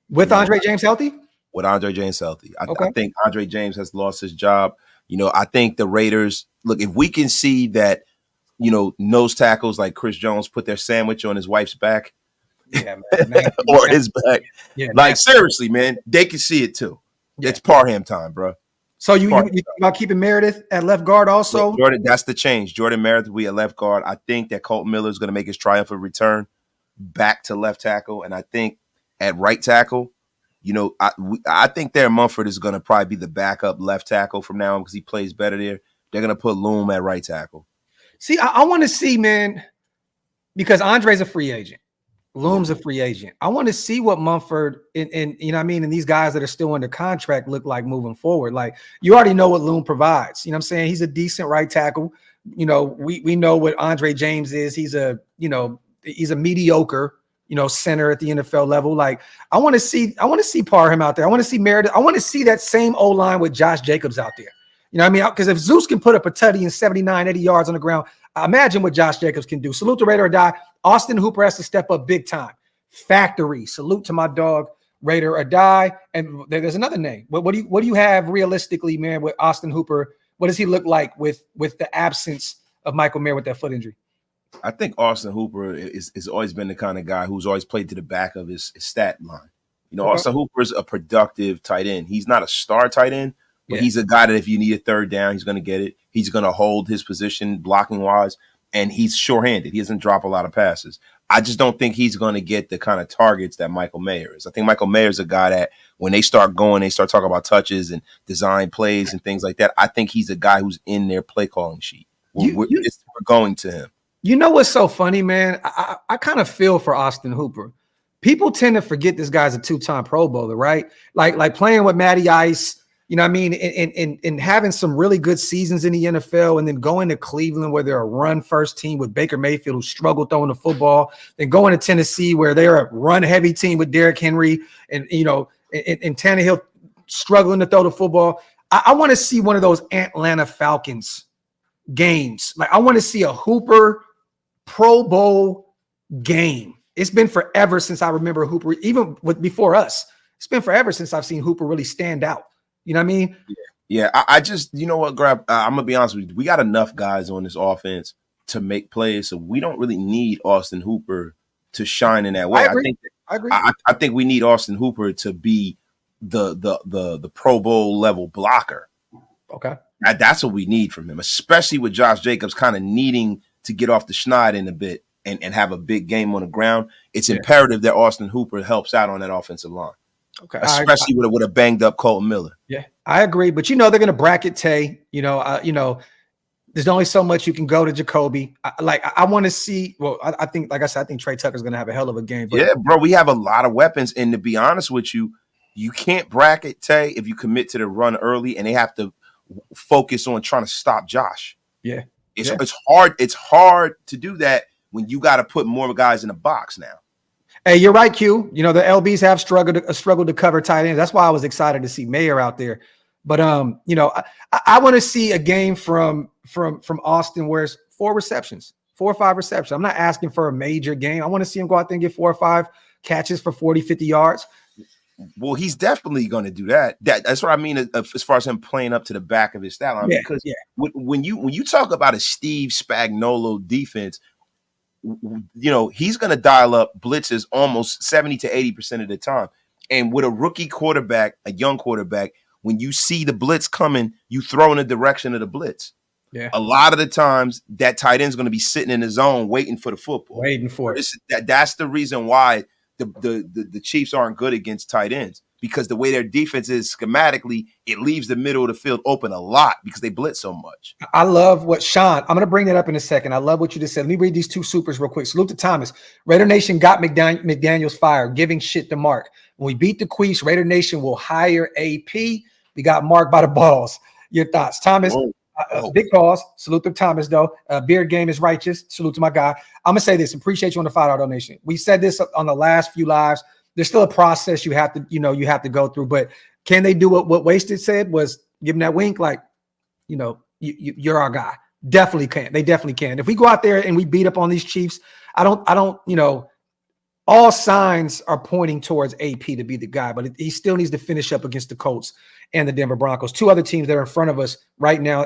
Speaker 1: With Andre James healthy?
Speaker 2: with Andre James healthy. I
Speaker 1: Okay.
Speaker 2: think Andre James has lost his job. I think the Raiders, look, if we can see that, nose tackles like Chris Jones put their sandwich on his wife's back,
Speaker 1: Yeah, man.
Speaker 2: or his back.
Speaker 1: Yeah,
Speaker 2: like seriously, man, they can see it too.
Speaker 1: Yeah.
Speaker 2: It's Parham time, bro.
Speaker 1: So you think about keeping Meredith at left guard also?
Speaker 2: Jordan, that's the change. Jordan Meredith will be at left guard. I think that Colton Miller is going to make his triumphant return back to left tackle, and I think at right tackle, I think there Mumford is going to probably be the backup left tackle from now on because he plays better there. They're going to put Loom at right tackle.
Speaker 1: See, I want to see, man, because Andre's a free agent. Loom's a free agent. I want to see what Mumford and and these guys that are still under contract look like moving forward. Like, you already know what Loom provides. You know what I'm saying? He's a decent right tackle. We know what Andre James is. He's a mediocre, center at the NFL level. Like, I want to see Parham out there. I want to see Meredith. I want to see that same O-line with Josh Jacobs out there. You know what I mean? Because if Zeus can put up a tutty and 79, 80 yards on the ground, imagine what Josh Jacobs can do. Salute to Raider or die. Austin Hooper has to step up big time. Factory. Salute to my dog, Raider or die. And there's another name. What do you have realistically, man, with Austin Hooper? What does he look like with the absence of Michael Mayer with that foot injury?
Speaker 2: I think Austin Hooper is always been the kind of guy who's always played to the back of his stat line. Austin Hooper is a productive tight end. He's not a star tight end, but he's a guy that if you need a third down, he's going to get it. He's going to hold his position blocking wise, and he's sure-handed. He doesn't drop a lot of passes. I just don't think he's going to get the kind of targets that Michael Mayer is. I think Michael Mayer is a guy that when they start going, they start talking about touches and design plays and things like that. I think he's a guy who's in their play calling sheet. We're going to him.
Speaker 1: You know what's so funny, man? I kind of feel for Austin Hooper. People tend to forget this guy's a two-time Pro Bowler, right? Like playing with Matty Ice, and having some really good seasons in the NFL, and then going to Cleveland where they're a run-first team with Baker Mayfield, who struggled throwing the football, then going to Tennessee where they're a run-heavy team with Derrick Henry, and Tannehill struggling to throw the football. I want to see one of those Atlanta Falcons games. Like, I want to see a Hooper Pro Bowl game. It's been forever since I remember Hooper, even before us. It's been forever since I've seen Hooper really stand out. You know what I mean?
Speaker 2: Yeah. I just, you know what, Graphk? I'm going to be honest with you. We got enough guys on this offense to make plays, so we don't really need Austin Hooper to shine in that way.
Speaker 1: I agree.
Speaker 2: I think we need Austin Hooper to be the Pro Bowl level blocker.
Speaker 1: Okay.
Speaker 2: That's what we need from him, especially with Josh Jacobs kind of needing to get off the schneid in a bit and have a big game on the ground. It's imperative that Austin Hooper helps out on that offensive line. Okay, especially with a banged up Colton Miller.
Speaker 1: Yeah, I agree. But they're going to bracket Tay. There's only so much you can go to Jacoby. I want to see. Well, I think, like I said, I think Trey Tucker's going to have a hell of a game. But
Speaker 2: yeah, bro, we have a lot of weapons, and to be honest with you, you can't bracket Tay if you commit to the run early, and they have to focus on trying to stop Josh.
Speaker 1: Yeah,
Speaker 2: it's hard. It's hard to do that when you got to put more guys in the box now.
Speaker 1: Hey, you're right, Q. The LBs have struggled to cover tight ends. That's why I was excited to see Mayer out there. But I want to see a game from Austin where it's 4 or 5 receptions. I'm not asking for a major game. I want to see him go out there and get 4 or 5 catches for 40, 50 yards.
Speaker 2: Well, he's definitely going to do that. That's what I mean as far as him playing up to the back of his stat line. Because when you talk about a Steve Spagnuolo defense, he's going to dial up blitzes almost 70 to 80% of the time. And with a rookie quarterback, a young quarterback, when you see the blitz coming, you throw in the direction of the blitz. Yeah. A lot of the times that tight end is going to be sitting in the zone waiting for the football.
Speaker 1: Waiting for it.
Speaker 2: That's the reason why the Chiefs aren't good against tight ends, because the way their defense is schematically, it leaves the middle of the field open a lot because they blitz so much.
Speaker 1: I love what Sean, I'm going to bring that up in a second. I love what you just said. Let me read these 2 supers real quick. Salute to Thomas. Raider Nation got McDaniels fired, giving shit to Mark. When we beat the Queefs, Raider Nation will hire AP. We got Mark by the balls. Your thoughts, Thomas? Big pause. Salute to Thomas, though. Beard game is righteous. Salute to my guy. I'm gonna say this. Appreciate you on the $5 donation. We said this on the last few lives. There's still a process you have to go through. But can they do what Wasted said? Was give him that wink, like, you're our guy. Definitely can. They definitely can. If we go out there and we beat up on these Chiefs, I don't. all signs are pointing towards AP to be the guy, but he still needs to finish up against the Colts and the Denver Broncos, two other teams that are in front of us right now,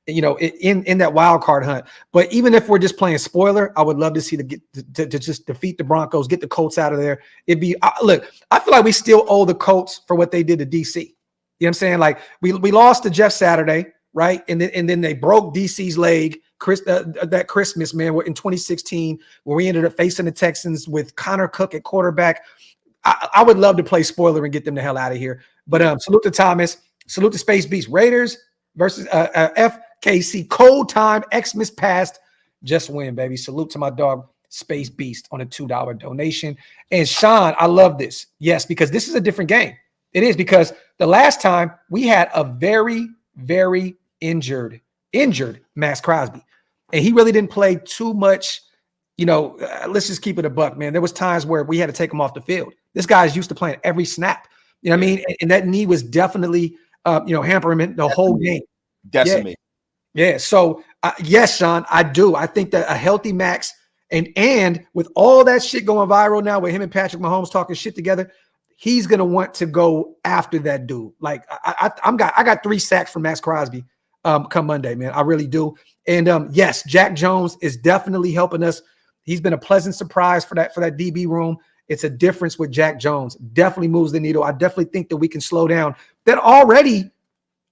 Speaker 1: in that wild card hunt. But even if we're just playing spoiler, I would love to see to just defeat the Broncos, get the Colts out of there. It'd be look, I feel like we still owe the Colts for what they did to DC. You know what I'm saying? Like we lost to Jeff Saturday, right? And then they broke DC's leg that Christmas, man, in 2016, where we ended up facing the Texans with Connor Cook at quarterback. I would love to play spoiler and get them the hell out of here. But salute to Thomas, salute to Space Beast. Raiders versus FKC. Cold time, Xmas past, just win, baby. Salute to my dog Space Beast on a $2 donation. And Sean, I love this. Yes, because this is a different game. It is, because the last time we had a very, very injured Max Crosby, and he really didn't play too much. Let's just keep it a buck, man. There was times where we had to take him off the field. This guy's used to playing every snap. You know what I mean? And that knee was definitely, hampering him the whole game.
Speaker 2: Decimate.
Speaker 1: Yeah. So yes, Sean, I do. I think that a healthy Max and with all that shit going viral now with him and Patrick Mahomes talking shit together, he's gonna want to go after that dude. Like I got 3 sacks from Max Crosby come Monday, man. I really do. And yes, Jack Jones is definitely helping us. He's been a pleasant surprise for that DB room. It's a difference with Jack Jones. Definitely moves the needle. I definitely think that we can slow down that already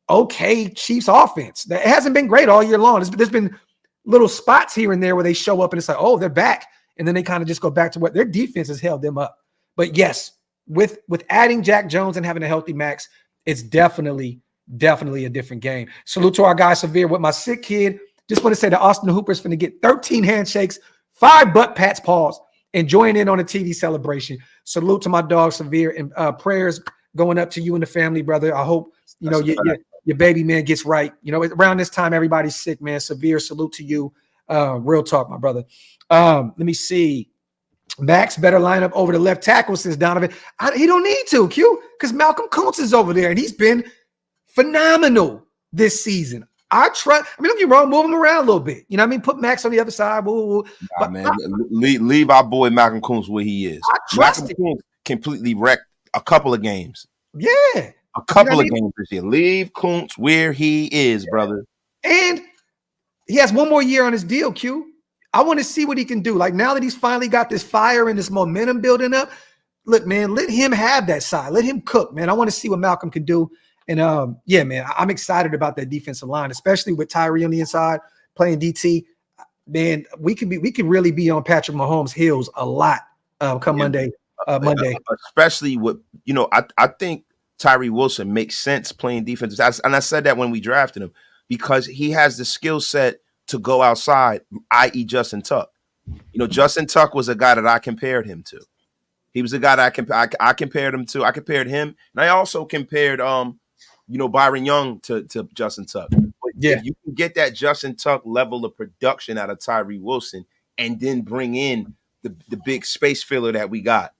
Speaker 1: okay Chiefs offense. That hasn't been great all year long. There's been little spots here and there where they show up and it's like, oh, they're back. And then they kind of just go back to what their defense has held them up. But yes, with adding Jack Jones and having a healthy Max, it's definitely a different game. Salute to our guy Severe with my sick kid. Just want to say that Austin Hooper's finna get 13 handshakes, 5 butt pats, paws, and join in on a TV celebration. Salute to my dog Severe, and prayers going up to you and the family, brother. I hope your baby man gets right. Around this time everybody's sick, man. Severe, salute to you. Real talk, my brother. Let me see. Max better line up over the left tackle since Donovan. He don't need to, Q, because Malcolm Kuntz is over there and he's been phenomenal this season. Don't get me wrong, move him around a little bit. You know what I mean? Put Max on the other side.
Speaker 2: Nah, man, leave our boy Malcolm Kuntz where he is. Malcolm Kuntz completely wrecked a couple of games.
Speaker 1: Yeah.
Speaker 2: A couple of games this year. Leave Kuntz where he is, brother.
Speaker 1: And he has one more year on his deal, Q. I want to see what he can do. Like, now that he's finally got this fire and this momentum building up, look, man, let him have that side. Let him cook, man. I want to see what Malcolm can do. And yeah, man, I'm excited about that defensive line, especially with Tyree on the inside playing DT. Man, we can really be on Patrick Mahomes' heels a lot come Monday.
Speaker 2: Especially with, I think Tyree Wilson makes sense playing defense. And I said that when we drafted him, because he has the skill set to go outside, i.e. Justin Tuck. Justin Tuck was a guy that I compared him to. He was a guy that I compared him to. I compared him, and I also compared Byron Young to Justin Tuck. But
Speaker 1: yeah,
Speaker 2: if you can get that Justin Tuck level of production out of Tyree Wilson, and then bring in the big space filler that we got,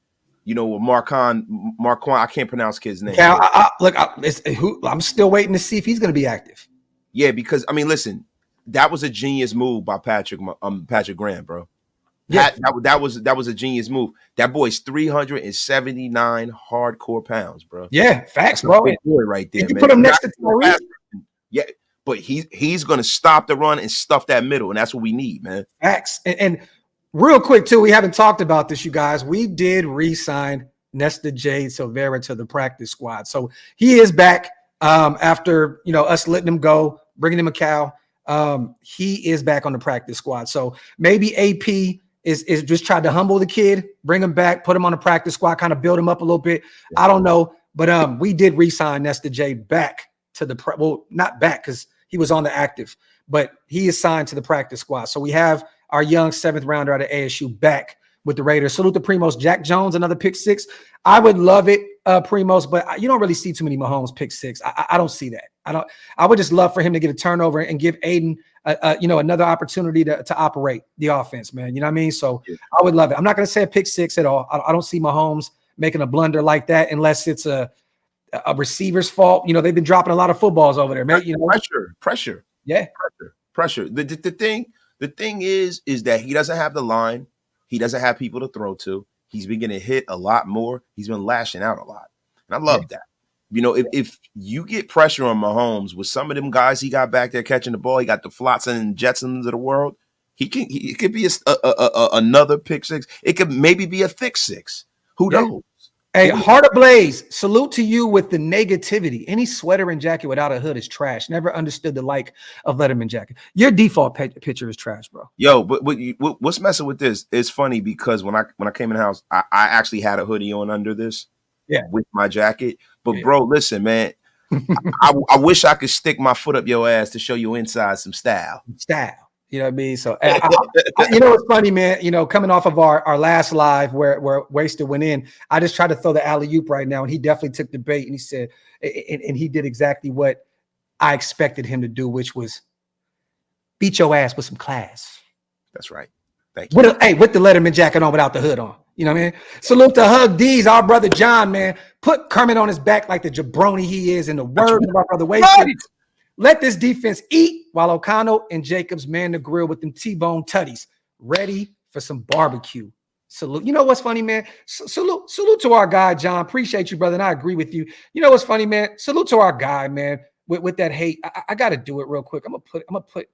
Speaker 2: with Marquand, I can't pronounce kid's name.
Speaker 1: I'm still waiting to see if he's going to be active.
Speaker 2: Yeah, because listen, that was a genius move by Patrick Graham, bro. Yeah, that was a genius move. That boy's 379 hardcore pounds, bro.
Speaker 1: Yeah, facts, bro.
Speaker 2: Big boy right there,
Speaker 1: you
Speaker 2: man.
Speaker 1: Put him next to Tyree.
Speaker 2: Yeah, but he's gonna stop the run and stuff that middle, and that's what we need, man.
Speaker 1: Facts. And real quick too, we haven't talked about this, you guys. We did re-sign Nesta Jade Silvera to the practice squad, so he is back after us letting him go, bringing him a cow. He is back on the practice squad, so maybe AP is just tried to humble the kid, bring him back, put him on the practice squad, kind of build him up a little bit. I don't know, but we did re-sign Nesta J back to the not back because he was on the active, but he is signed to the practice squad. So we have our young 7th rounder out of ASU back with the Raiders. Salute to Primos. Jack Jones, another pick 6. I would love it, Primos, but you don't really see too many Mahomes pick 6. I don't see that. I would just love for him to get a turnover and give Aiden another opportunity to operate the offense, man. You know what I mean? So I would love it. I'm not going to say a pick 6 at all. I don't see Mahomes making a blunder like that unless it's a receiver's fault. They've been dropping a lot of footballs over there, man.
Speaker 2: Pressure.
Speaker 1: Yeah.
Speaker 2: Pressure. The thing is that he doesn't have the line. He doesn't have people to throw to. He's been getting hit a lot more. He's been lashing out a lot. And I love that. You know, if you get pressure on Mahomes with some of them guys he got back there catching the ball, he got the Flotsam and Jetsons of the world. It could be another pick six. It could maybe be a thick six. Who knows?
Speaker 1: Hey, Heart Ablaze, salute to you with the negativity. Any sweater and jacket without a hood is trash. Never understood the like of Letterman jacket. Your default picture is trash, bro.
Speaker 2: Yo, but what's messing with this? It's funny because when I came in the house, I actually had a hoodie on under this, with my jacket. But bro, listen, man, I wish I could stick my foot up your ass to show you inside some style.
Speaker 1: You know what I mean? So, you know what's funny, man? You know, coming off of our last live where Wasted went in, I just tried to throw the alley-oop right now, and he definitely took the bait, and he said, and he did exactly what I expected him to do, which was beat your ass with some class.
Speaker 2: That's right. Thank you.
Speaker 1: With the Letterman jacket on without the hood on. You know what I mean? Salute to Hug D's, our brother John, man. Put Kermit on his back like the jabroni he is, in the words of our brother Wasted. Let this defense eat while O'Connell and Jacobs man the grill with them T-bone tutties, ready for some barbecue. Salute. You know what's funny, man? Salute to our guy, John. Appreciate you, brother. And I agree with you. You know what's funny, man? Salute to our guy, man. With that hate, I got to do it real quick. I'm gonna put.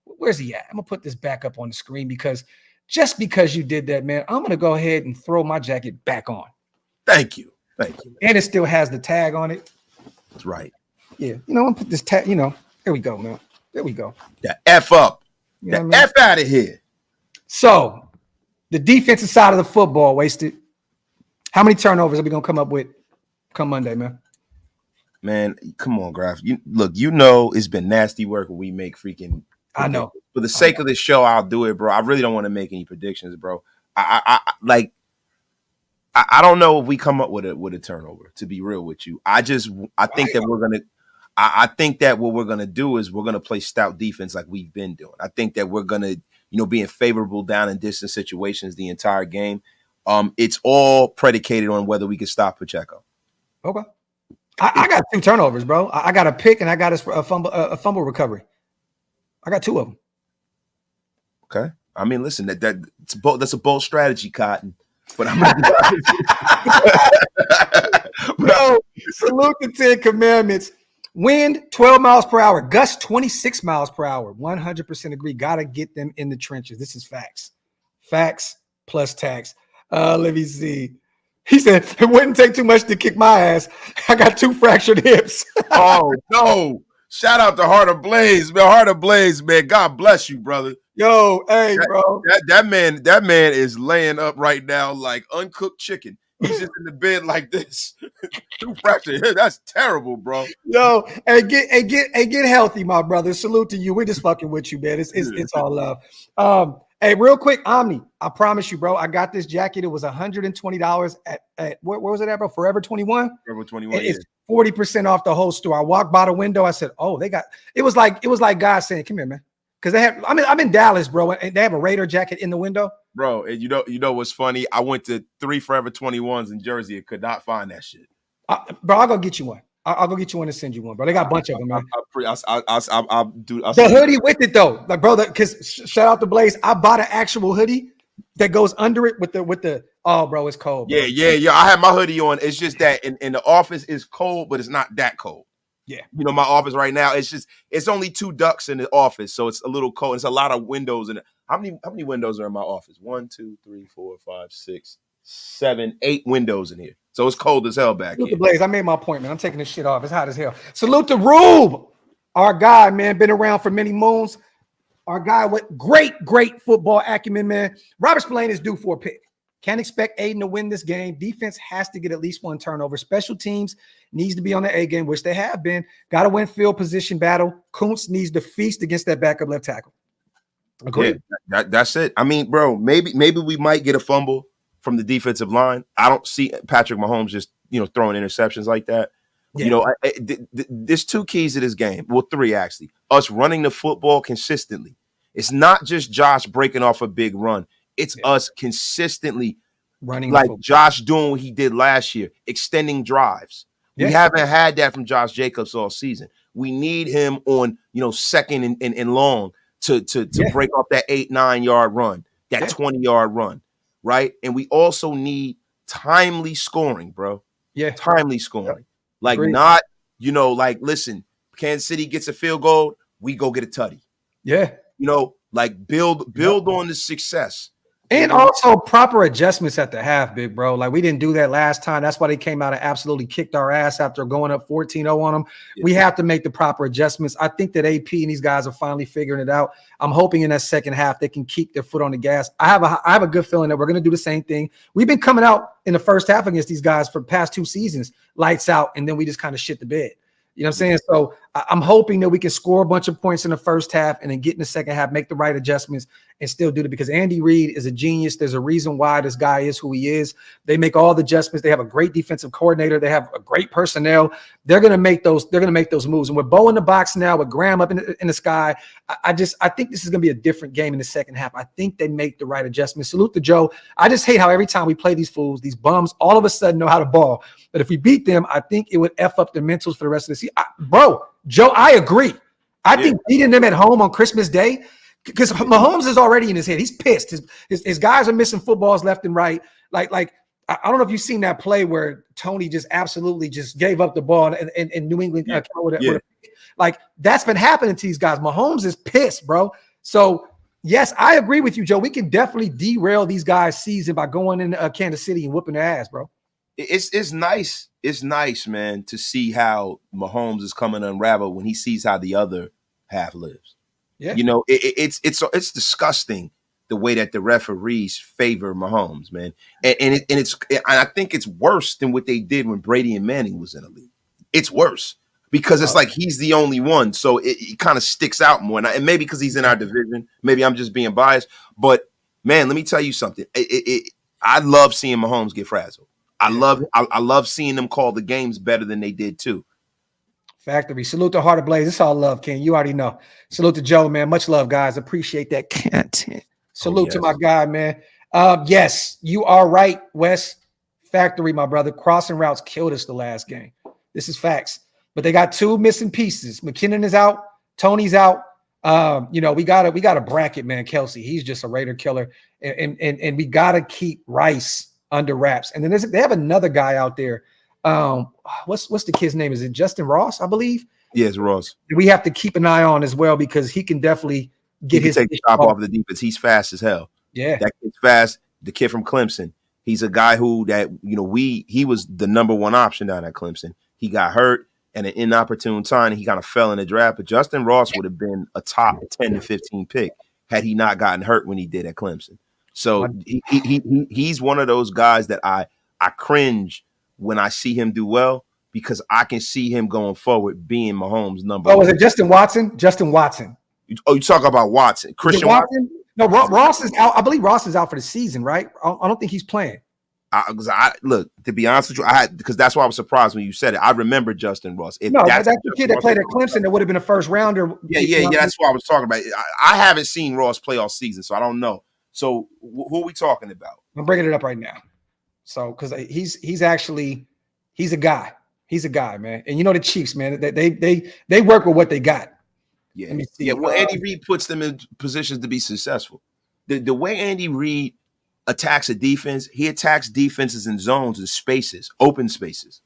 Speaker 1: Where's he at? I'm gonna put this back up on the screen because just because you did that, man, I'm gonna go ahead and throw my jacket back on.
Speaker 2: Thank you.
Speaker 1: And it still has the tag on it.
Speaker 2: That's right.
Speaker 1: Yeah, you know, I'm gonna put this tag. You know, there we go, man. There we go.
Speaker 2: The F up. The F out of here.
Speaker 1: So, the defensive side of the football, Wasted. How many turnovers are we gonna come up with come Monday, man?
Speaker 2: Man, come on, Graphk. You know it's been nasty work when we make freaking.
Speaker 1: I know.
Speaker 2: For the sake of this show, I'll do it, bro. I really don't want to make any predictions, bro. I don't know if we come up with a turnover. To be real with you, I think that we're gonna. I think that what we're gonna do is we're gonna play stout defense like we've been doing. I think that we're gonna, be in favorable down and distance situations the entire game. It's all predicated on whether we can stop Pacheco.
Speaker 1: Okay. I got 2 turnovers, bro. I got a pick and I got a fumble recovery. I got 2 of them.
Speaker 2: Okay. I mean, listen, that's a bold strategy, Cotton. But I'm
Speaker 1: Bro, salute the 10 Commandments. Wind 12 miles per hour, gust 26 miles per hour. 100% agree. Got to get them in the trenches. This is facts. Facts plus tax. Let me see. He said, it wouldn't take too much to kick my ass. I got 2 fractured hips.
Speaker 2: Oh, no. Shout out to Heart Ablaze, man. Heart Ablaze, man. God bless you, brother.
Speaker 1: Yo, hey, bro.
Speaker 2: That man is laying up right now like uncooked chicken. He's just in the bed like this. 2 fractured hips. That's terrible, bro.
Speaker 1: Yo, get healthy, my brother. Salute to you. We're just fucking with you, man. It's all love. Hey, real quick, Omni. I promise you, bro. I got this jacket. It was $120 at where was it at, bro? Forever 21.
Speaker 2: Forever 21.
Speaker 1: It's 40% off the whole store. I walked by the window. I said, "Oh, they got." It was like God saying, "Come here, man," because they have. I'm in Dallas, bro, and they have a Raider jacket in the window,
Speaker 2: bro. And you know what's funny? I went to 3 Forever 21s in Jersey and could not find that shit.
Speaker 1: Bro, I'll go get you one. I'll go get you one and send you one, bro. They got a bunch of them, man.
Speaker 2: I'll do
Speaker 1: the hoodie with it though, like, bro. Because shout out to Blaze, I bought an actual hoodie that goes under it with the. Oh, bro, it's cold. Bro.
Speaker 2: Yeah. I have my hoodie on. It's just that in the office it's cold, but it's not that cold.
Speaker 1: Yeah,
Speaker 2: my office right now, it's only 2 ducks in the office, so it's a little cold. It's a lot of windows in it. How many windows are in my office? 1, 2, 3, 4, 5, 6, 7, 8 windows in here. So it's cold as hell back here.
Speaker 1: Blaze, I made my point, man. I'm taking this shit off. It's hot as hell. Salute to Rube, our guy, man. Been around for many moons. Our guy with great football acumen, man. Robert Spillane is due for a pick. Can't expect Aiden to win this game. Defense has to get at least 1 turnover. Special teams needs to be on the A game, which they have been. Got to win field position battle. Kuntz needs to feast against that backup left tackle. Agreed.
Speaker 2: Yeah, that's it. I mean, bro, maybe we might get a fumble from the defensive line. I don't see Patrick Mahomes just throwing interceptions like that. Yeah. There's 2 keys to this game. Well, 3 actually. Us running the football consistently. It's not just Josh breaking off a big run. It's us consistently running, like Josh doing what he did last year, extending drives. We haven't had that from Josh Jacobs all season. We need him on, second and long to break off that 8-9 yard run, that 20-yard run. right? And we also need timely scoring, bro.
Speaker 1: Yeah.
Speaker 2: Timely scoring. Like
Speaker 1: Agreed.
Speaker 2: not, like listen, Kansas City gets a field goal, we go get a tutty.
Speaker 1: Yeah.
Speaker 2: Like build on the success.
Speaker 1: And also proper adjustments at the half, big bro. Like we didn't do that last time. That's why they came out and absolutely kicked our ass after going up 14-0 on them. Yeah. We have to make the proper adjustments. I think that AP and these guys are finally figuring it out. I'm hoping in that second half they can keep their foot on the gas. I have a good feeling that we're going to do the same thing. We've been coming out in the first half against these guys for the past 2 seasons, lights out, and then we just kind of shit the bed. You know what I'm saying? So I'm hoping that we can score a bunch of points in the first half and then get in the second half, make the right adjustments, and still do it, because Andy Reid is a genius. There's a reason why this guy is who he is. They make all the adjustments. They have a great defensive coordinator. They have a great personnel. They're going to make those. They're going to make those moves. And with Bo in the box now, with Graham up in the sky, I think this is going to be a different game in the second half. I think they make the right adjustments. Salute to Joe. I just hate how every time we play these fools, these bums, all of a sudden know how to ball. But if we beat them, I think it would F up their mentals for the rest of the season. Bro, Joe, I agree. I think beating them at home on Christmas Day, because Mahomes is already in his head. He's pissed. His guys are missing footballs left and right. Like I don't know if you've seen that play where Toney just absolutely just gave up the ball and New England. Like that's been happening to these guys. Mahomes is pissed, bro. So yes, I agree with you, Joe. We can definitely derail these guys' season by going into Kansas City and whooping their ass, bro.
Speaker 2: It's nice. It's nice, man, to see how Mahomes is coming to unravel when he sees how the other half lives. Yeah, it's disgusting the way that the referees favor Mahomes, man, and I think it's worse than what they did when Brady and Manning was in the league. It's worse because it's like he's the only one, so it kind of sticks out more. And maybe because he's in our division, maybe I'm just being biased. But man, let me tell you something. I love seeing Mahomes get frazzled. I love seeing them call the games better than they did too.
Speaker 1: Factory. Salute to Heart of Blaze. It's all love, King. You already know. Salute to Joe, man. Much love, guys. Appreciate that content. Salute to my guy, man. Yes, you are right, Wes. Factory, my brother. Crossing routes killed us the last game. This is facts. But they got 2 missing pieces. McKinnon is out. Toney's out. We got a bracket, man. Kelsey, he's just a Raider killer. And we got to keep Rice under wraps. And then they have another guy out there. What's the kid's name? Is it Justin Ross, I believe?
Speaker 2: Yes, Ross.
Speaker 1: We have to keep an eye on as well, because he can definitely take
Speaker 2: the top off the defense. He's fast as hell.
Speaker 1: Yeah.
Speaker 2: That kid's fast. The kid from Clemson. He's a guy he was the number 1 option down at Clemson. He got hurt at an inopportune time and he kind of fell in the draft. But Justin Ross would have been a top 10 to 15 pick had he not gotten hurt when he did at Clemson. So he's one of those guys that I cringe when I see him do well, because I can see him going forward being Mahomes' number 1.
Speaker 1: Oh, was it Justin Watson? Justin Watson.
Speaker 2: You talk about Watson. Christian Watson?
Speaker 1: No, Ross is out. I believe Ross is out for the season, right? I don't think he's playing.
Speaker 2: Look, to be honest with you, because that's why I was surprised when you said it. I remember Justin Ross.
Speaker 1: That's the kid that played at Clemson that would have been a first rounder.
Speaker 2: Yeah. That's what I was talking about. I haven't seen Ross play all season, so I don't know. So who are we talking about?
Speaker 1: I'm bringing it up right now. So because he's a guy. He's a guy, man. And the Chiefs, man, they work with what they got.
Speaker 2: Yeah. Let me see. Well, Andy Reid puts them in positions to be successful. The way Andy Reid attacks a defense, he attacks defenses in zones and spaces, open spaces.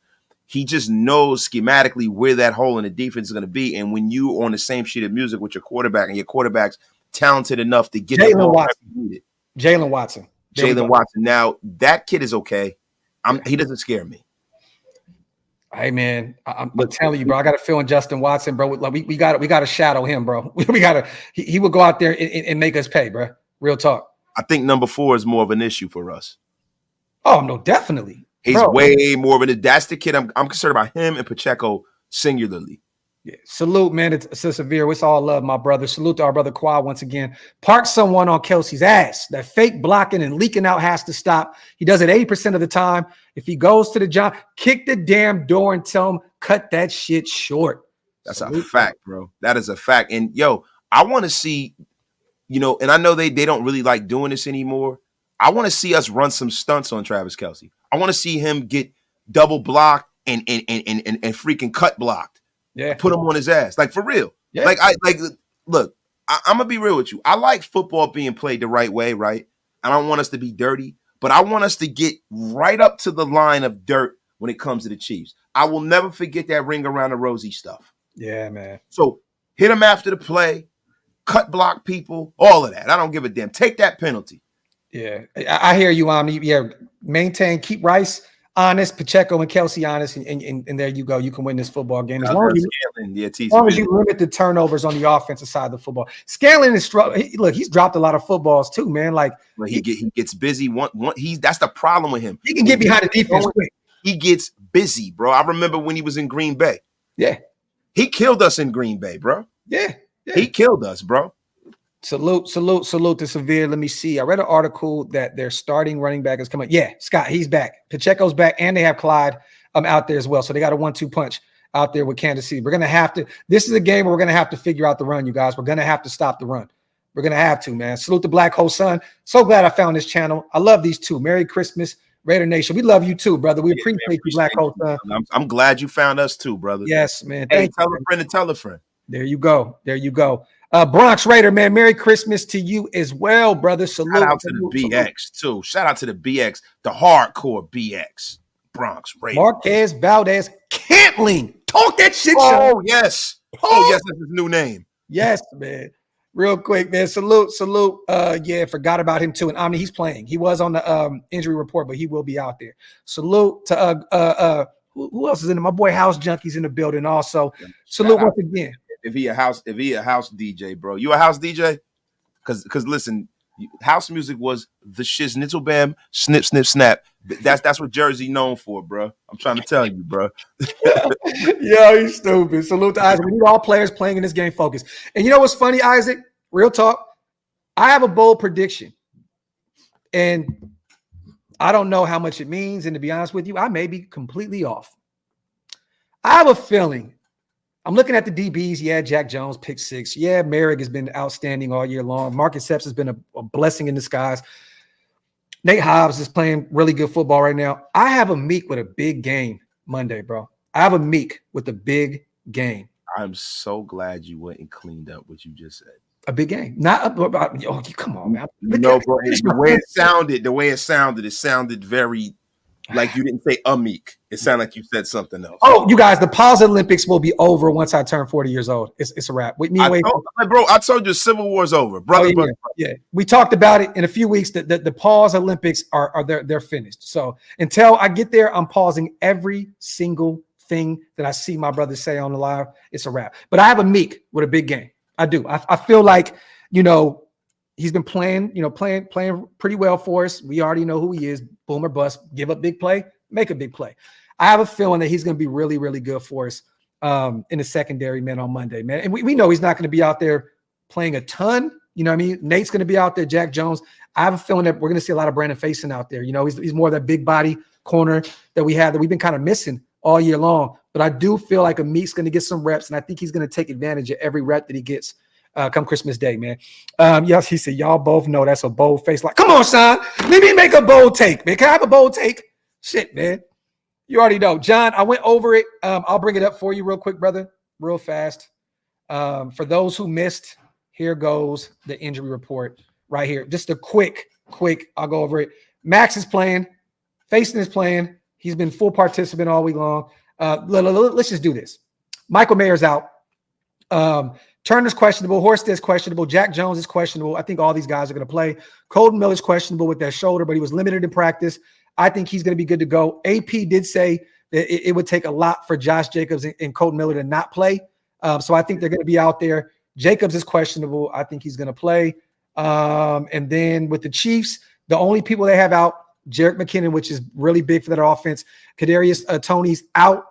Speaker 2: He just knows schematically where that hole in the defense is going to be. And when you on the same sheet of music with your quarterback and your quarterback's talented enough to get
Speaker 1: Jalen Watson.
Speaker 2: Jalen Watson. Now, that kid is okay. He doesn't scare me.
Speaker 1: Hey, man, I'm telling you, bro, I got a feeling Justin Watson, bro. Like we got to shadow him, bro. He will go out there and make us pay, bro. Real talk.
Speaker 2: I think number 4 is more of an issue for us.
Speaker 1: Oh, no, definitely.
Speaker 2: He's way more of an. That's the kid I'm concerned about, him and Pacheco singularly.
Speaker 1: Yeah. Salute, man. It's a severe. It's all love, my brother. Salute to our brother Quad once again. Park someone on Kelsey's ass. That fake blocking and leaking out has to stop. He does it 80% of the time. If he goes to the job, kick the damn door and tell him, cut that shit short.
Speaker 2: That's a fact, bro. That is a fact. And I want to see, and I know they don't really like doing this anymore. I want to see us run some stunts on Travis Kelce. I want to see him get double blocked and freaking cut blocked.
Speaker 1: Yeah,
Speaker 2: put him on his ass, like for real. Yeah. Look, I'm gonna be real with you. I like football being played the right way, right? I don't want us to be dirty, but I want us to get right up to the line of dirt when it comes to the Chiefs. I will never forget that ring around the rosy stuff.
Speaker 1: Yeah, man.
Speaker 2: So hit them after the play, cut block people, all of that. I don't give a damn. Take that penalty.
Speaker 1: Yeah, I hear you, Omni. Yeah, maintain, keep Rice honest, Pacheco and Kelsey honest, and there you go. You can win this football game as long as you limit the turnovers on the offensive side of the football. Scanlon is look, he's dropped a lot of footballs too, man. Like
Speaker 2: he gets busy. That's the problem with him.
Speaker 1: He can get behind the defense quick.
Speaker 2: He gets busy, bro. I remember when he was in Green Bay.
Speaker 1: Yeah,
Speaker 2: he killed us in Green Bay, bro.
Speaker 1: Yeah.
Speaker 2: He killed us, bro.
Speaker 1: Salute to Severe. Let me see. I read an article that their starting running back is coming. Yeah, Scott, he's back. Pacheco's back, and they have Clyde out there as well. So they got a 1-2 punch out there with Kansas City. We're going to have to – this is a game where we're going to have to figure out the run, you guys. We're going to have to stop the run. We're going to have to, man. Salute to Black Hole Sun. So glad I found this channel. I love these two. Merry Christmas, Raider Nation. We love you too, brother. We appreciate you, Black Hole Sun.
Speaker 2: I'm glad you found us too, brother.
Speaker 1: Yes, man.
Speaker 2: Hey, tell a friend to tell a friend.
Speaker 1: There you go. There you go. Bronx Raider, man. Merry Christmas to you as well, brother. Salute.
Speaker 2: Shout out to the BX too. Shout out to the BX, the hardcore BX. Bronx Raider.
Speaker 1: Marquez Valdez Cantling. Talk that shit.
Speaker 2: Oh, yes. Oh, yes, that's his new name.
Speaker 1: Yes, man. Real quick, man. Salute. Yeah, forgot about him too. And Omni, he's playing. He was on the injury report, but he will be out there. Salute to who else is in it? My boy House Junkie's in the building also. Salute once again.
Speaker 2: If he a house DJ, bro. You a house DJ? Because listen, house music was the shiznittle bam, snip, snip, snap. That's what Jersey known for, bro. I'm trying to tell you, bro.
Speaker 1: Yo, he's stupid. Salute to Isaac. We need all players playing in this game focus. And you know what's funny, Isaac? Real talk. I have a bold prediction. And I don't know how much it means. And to be honest with you, I may be completely off. I have a feeling. I'm looking at the DBs. Yeah, Jack Jones, pick 6. Yeah, Merrick has been outstanding all year long. Marcus Epps has been a blessing in disguise. Nate Hobbs is playing really good football right now. I have a Meek with a big game Monday, bro. I have a Meek with a big game.
Speaker 2: I'm so glad you went and cleaned up what you just said.
Speaker 1: A big game. Not oh, come on, man.
Speaker 2: No, bro. The way it sounded very like you didn't say a Meek. It sounded like you said something else.
Speaker 1: Oh, you guys, the Pause Olympics will be over once I turn 40 years old. It's a wrap. With me,
Speaker 2: I told you Civil War's over, brother.
Speaker 1: Yeah. We talked about it in a few weeks. That the Pause Olympics they're finished. So until I get there, I'm pausing every single thing that I see my brothers say on the live. It's a wrap. But I have a Meek with a big game. I do. I feel like he's been playing pretty well for us. We already know who he is. Boom or bust. Give up big play. Make a big play. I have a feeling that he's going to be really, really good for us in the secondary, man, on Monday, man. And we know he's not going to be out there playing a ton. You know what I mean? Nate's going to be out there. Jack Jones. I have a feeling that we're going to see a lot of Brandon Faison out there. He's more of that big body corner that we've been kind of missing all year long. But I do feel like a Meek's going to get some reps, and I think he's going to take advantage of every rep that he gets come Christmas Day, man. Yes, he said, y'all both know that's a bold face. Like, come on, son. Let me make a bold take, man. Can I have a bold take? Shit, man. You already know. John, I went over it. I'll bring it up for you real quick, brother, real fast. For those who missed, here goes the injury report right here. Just a quick, I'll go over it. Max is playing. Faison is playing. He's been full participant all week long. Let's just do this. Michael Mayer's out. Turner's questionable. Horsted questionable. Jack Jones is questionable. I think all these guys are going to play. Colton Miller's questionable with that shoulder, but he was limited in practice. I think he's going to be good to go. AP did say that it would take a lot for Josh Jacobs and Colton Miller to not play. So I think they're going to be out there. Jacobs is questionable. I think he's going to play. And then with the Chiefs, the only people they have out, Jerick McKinnon, which is really big for their offense. Kadarius Toney's out.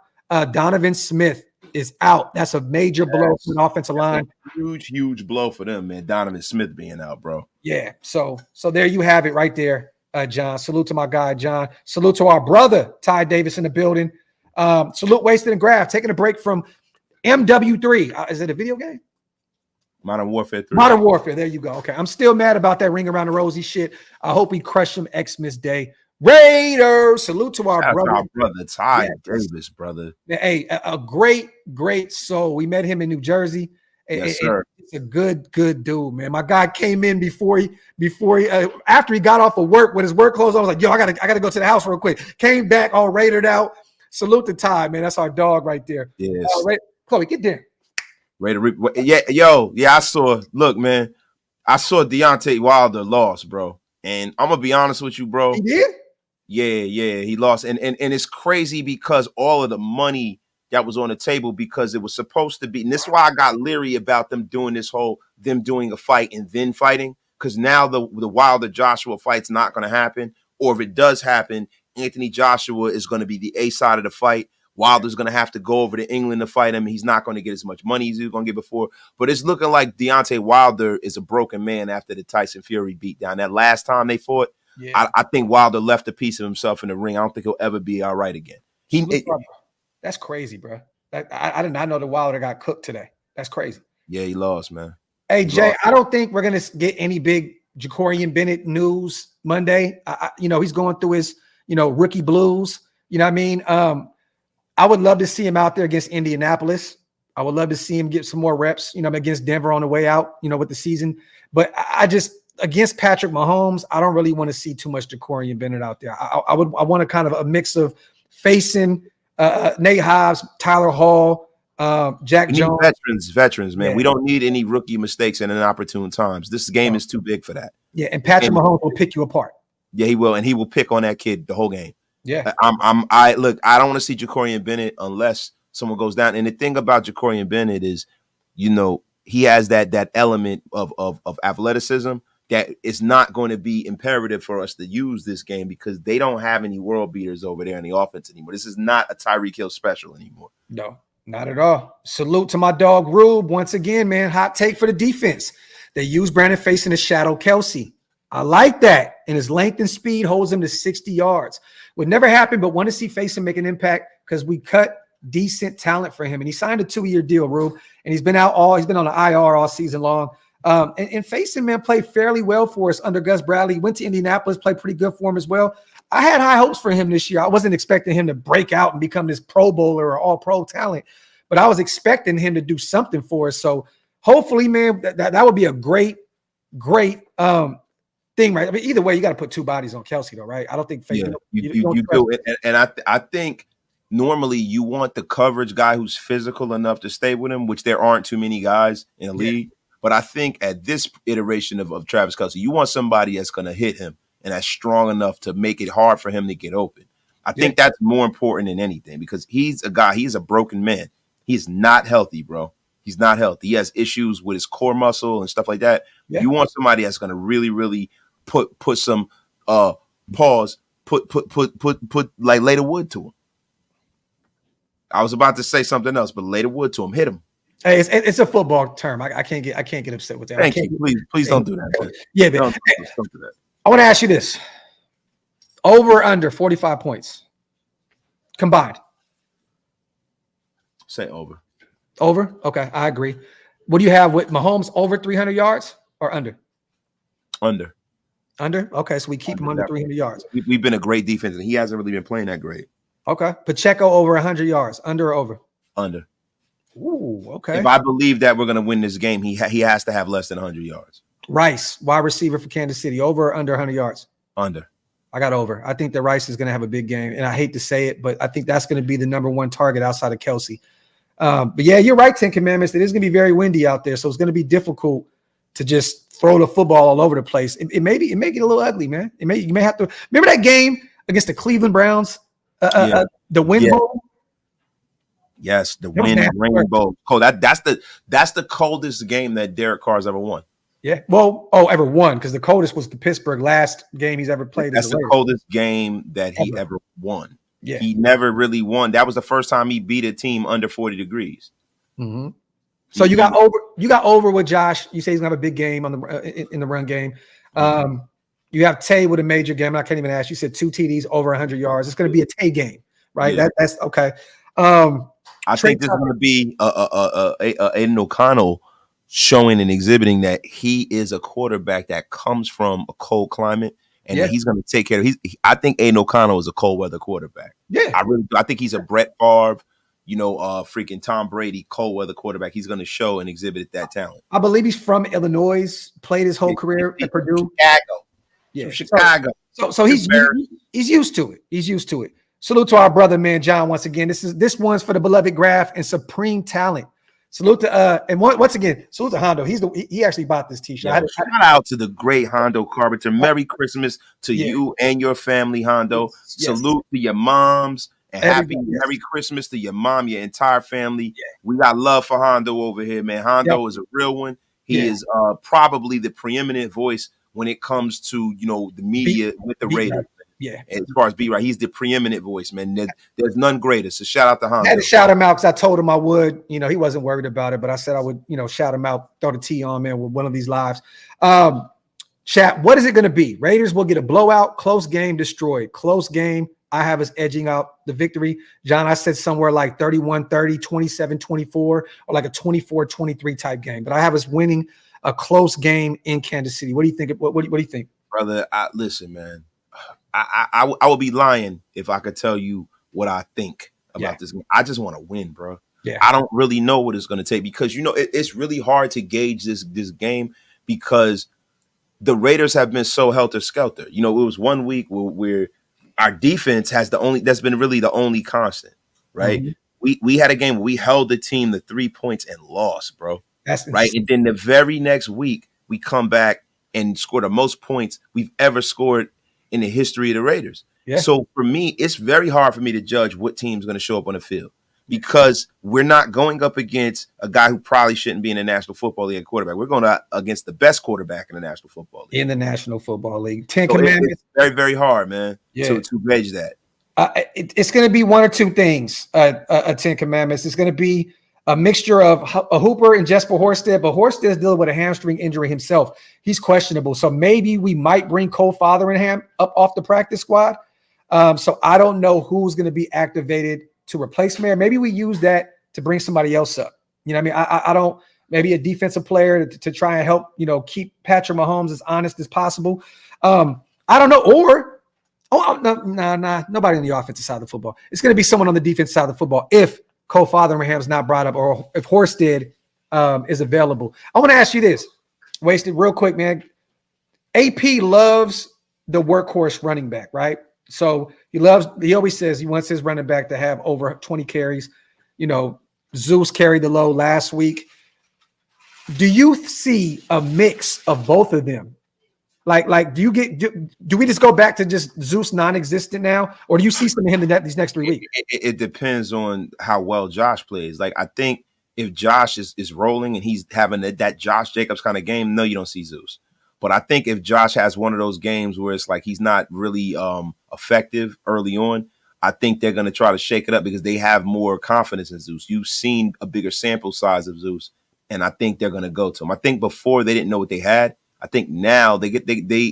Speaker 1: Donovan Smith is out. That's a major blow for the offensive line.
Speaker 2: Huge blow for them, man. Donovan Smith being out, bro.
Speaker 1: Yeah. So there you have it right there, John. Salute to my guy, John. Salute to our brother, Ty Davis in the building. Salute Wasted and Graphk, taking a break from MW3. Is it a video game?
Speaker 2: Modern Warfare 3.
Speaker 1: Modern Warfare. There you go. Okay. I'm still mad about that ring around the rosy shit. I hope we crush him Xmas Day. Raiders. Salute to our brother.
Speaker 2: Ty Davis, brother.
Speaker 1: Hey, a great soul. We met him in New Jersey,
Speaker 2: Yes, sir.
Speaker 1: It's a good dude, man. My guy came in after he got off of work with his work clothes. I was like, yo, I gotta go to the house real quick. Came back all raided out. Salute to Ty, man. That's our dog right there.
Speaker 2: Yes.
Speaker 1: Chloe, get there.
Speaker 2: I saw. Look, man, I saw Deontay Wilder lost, bro. And I'm gonna be honest with you, bro.
Speaker 1: He did?
Speaker 2: Yeah, he lost. And it's crazy because all of the money that was on the table, because it was supposed to be, and this is why I got leery about them doing a fight and then fighting. Because now the Wilder Joshua fight's not gonna happen. Or if it does happen, Anthony Joshua is gonna be the A side of the fight. Wilder's going to have to go over to England to fight him. He's not going to get as much money as he was going to get before. But it's looking like Deontay Wilder is a broken man after the Tyson Fury beatdown. That last time they fought, I think Wilder left a piece of himself in the ring. I don't think he'll ever be all right again.
Speaker 1: That's crazy, bro. I did not know the Wilder got cooked today. That's crazy.
Speaker 2: Yeah, he lost, man.
Speaker 1: Hey, Jay, I don't think we're going to get any big Jacorian Bennett news Monday. He's going through his, rookie blues. You know what I mean? I would love to see him out there against Indianapolis. I would love to see him get some more reps, against Denver on the way out, with the season. But I just, against Patrick Mahomes, I don't really want to see too much Jacorian Bennett out there. I want a kind of a mix of facing Nate Hobbs, Tyler Hall, Jack Jones.
Speaker 2: Veterans, man. Yeah. We don't need any rookie mistakes in inopportune times. This game is too big for that.
Speaker 1: Yeah, and Patrick Mahomes will pick you apart.
Speaker 2: Yeah, he will, and he will pick on that kid the whole game.
Speaker 1: Yeah,
Speaker 2: I don't want to see Jacorian Bennett unless someone goes down. And the thing about Jacorian Bennett is, he has that element of athleticism that is not going to be imperative for us to use this game because they don't have any world beaters over there in the offense anymore. This is not a Tyreek Hill special anymore.
Speaker 1: No, not at all. Salute to my dog Rube once again, man. Hot take for the defense. They use Brandon facing the shadow Kelsey. I like that. And his length and speed holds him to 60 yards. Would never happen, but want to see Faison make an impact because we cut decent talent for him. And he signed a 2-year deal, Rube. And he's been on the IR all season long. And Faison, man, played fairly well for us under Gus Bradley. He went to Indianapolis, played pretty good for him as well. I had high hopes for him this year. I wasn't expecting him to break out and become this Pro Bowler or all-pro talent, but I was expecting him to do something for us. So hopefully, man, that would be a great thing, right? I mean, either way, you got to put two bodies on Kelsey, though, right? I don't think
Speaker 2: you do. And I think normally you want the coverage guy who's physical enough to stay with him, which there aren't too many guys in the league. But I think at this iteration of Travis Kelce, you want somebody that's going to hit him and that's strong enough to make it hard for him to get open. I think that's more important than anything because he's a broken man. He's not healthy, bro. He's not healthy. He has issues with his core muscle and stuff like that. Yeah. You want somebody that's going to really, really put some pause, like lay the wood to him. I was about to say something else, but lay the wood to him, hit him.
Speaker 1: Hey, it's a football term. I can't get upset with that.
Speaker 2: Thank you. Please don't do that.
Speaker 1: Yeah, but don't do that. I want to ask you this: over or under 45 points combined?
Speaker 2: Say over.
Speaker 1: Over? Okay, I agree. What do you have with Mahomes? Over 300 yards or under?
Speaker 2: Under.
Speaker 1: Under? Okay, so we keep him under 300 yards.
Speaker 2: We've been a great defense, and he hasn't really been playing that great.
Speaker 1: Okay. Pacheco over 100 yards. Under or over?
Speaker 2: Under.
Speaker 1: Ooh, okay.
Speaker 2: If I believe that we're going to win this game, he has to have less than 100 yards.
Speaker 1: Rice, wide receiver for Kansas City, over or under 100 yards?
Speaker 2: Under.
Speaker 1: I got over. I think that Rice is going to have a big game, and I hate to say it, but I think that's going to be the number one target outside of Kelsey. But yeah, you're right, 10 Commandments. It is going to be very windy out there, so it's going to be difficult to just throw the football all over the place. It may get a little ugly, man. You may have to remember that game against the Cleveland Browns, the wind bowl.
Speaker 2: Yes, the wind rainbow. Cold. That's the coldest game that Derek Carr's ever won.
Speaker 1: Yeah. Well, ever won because the coldest was the Pittsburgh last game he's ever played.
Speaker 2: That's the coldest game that he ever won.
Speaker 1: Yeah.
Speaker 2: He never really won. That was the first time he beat a team under 40 degrees.
Speaker 1: Mm-hmm. So you got over with Josh. You say he's gonna have a big game on in the run game. You have Tay with a major game. I can't even ask. You said 2 TDs over 100 yards. It's gonna be a Tay game, right? Yeah. That's okay.
Speaker 2: I think this is going to be Aiden O'Connell showing and exhibiting that he is a quarterback that comes from a cold climate and that he's going to take care of. I think Aiden O'Connell is a cold weather quarterback.
Speaker 1: Yeah,
Speaker 2: I think he's a Brett Favre, freaking Tom Brady, cold weather quarterback. He's going to show and exhibit that talent.
Speaker 1: I believe he's from Illinois, played his whole career at Purdue.
Speaker 2: Chicago.
Speaker 1: Yeah,
Speaker 2: From Chicago.
Speaker 1: So he's used to it. He's used to it. Salute to our brother, man, John. Once again, this one's for the beloved Graphk and supreme talent. Salute to and once again, salute to Hondo. He actually bought this T-shirt.
Speaker 2: Yeah, shout out to the great Hondo Carpenter. Merry Christmas to you and your family, Hondo. Yes. Salute to your moms and Merry Christmas to your mom, your entire family. Yeah. We got love for Hondo over here, man. Hondo is a real one. He is probably the preeminent voice when it comes to the media with the Raiders. Yeah, as far as B-Right, he's the preeminent voice, man. There's none greater. So shout out to Hondo.
Speaker 1: I had to shout him out because I told him I would. He wasn't worried about it, but I said I would, shout him out, throw the T on, man, with one of these lives. Chat, what is it going to be? Raiders will get a blowout, close game, destroyed. Close game. I have us edging out the victory. John, I said somewhere like 31-30, 27-24, or like a 24-23 type game. But I have us winning a close game in Kansas City. What do you think? What do you think?
Speaker 2: Brother, listen, man. I would be lying if I could tell you what I think about this game. I just want to win, bro. Yeah. I don't really know what it's going to take because, it's really hard to gauge this game because the Raiders have been so helter-skelter. It was 1 week where our defense that's been really the only constant, right? Mm-hmm. We had a game where we held the team to 3 points and lost, bro. That's right. And then the very next week, we come back and score the most points we've ever scored in the history of the Raiders. Yeah. So for me, it's very hard for me to judge what team's going to show up on the field because we're not going up against a guy who probably shouldn't be in the National Football League quarterback. We're going against the best quarterback in the National Football League.
Speaker 1: In the National Football League. 10 Commandments.
Speaker 2: It's very, very hard, man, to gauge that.
Speaker 1: It's going to be one or two things, 10 Commandments. It's going to be a mixture of a Hooper and Jesper Horsted, but Horsted's dealing with a hamstring injury himself. He's questionable. So maybe we might bring Cole Fotheringham up off the practice squad. So I don't know who's going to be activated to replace Mayer. Maybe we use that to bring somebody else up. I don't – maybe a defensive player to try and help, keep Patrick Mahomes as honest as possible. I don't know. Or nobody on the offensive side of the football. It's going to be someone on the defensive side of the football if Cole Fotheringham is not brought up or if Horsted is available. I want to ask you this. Wasted real quick, man. AP loves the workhorse running back, right? So he always says he wants his running back to have over 20 carries. Zeus carried the load last week. Do you see a mix of both of them? Like, do we just go back to just Zeus non-existent now, or do you see some of him in these next 3 weeks?
Speaker 2: It depends on how well Josh plays. Like, I think if Josh is rolling and he's having that Josh Jacobs kind of game, no, you don't see Zeus. But I think if Josh has one of those games where it's like he's not really effective early on, I think they're going to try to shake it up because they have more confidence in Zeus. You've seen a bigger sample size of Zeus, and I think they're going to go to him. I think before they didn't know what they had. I think now they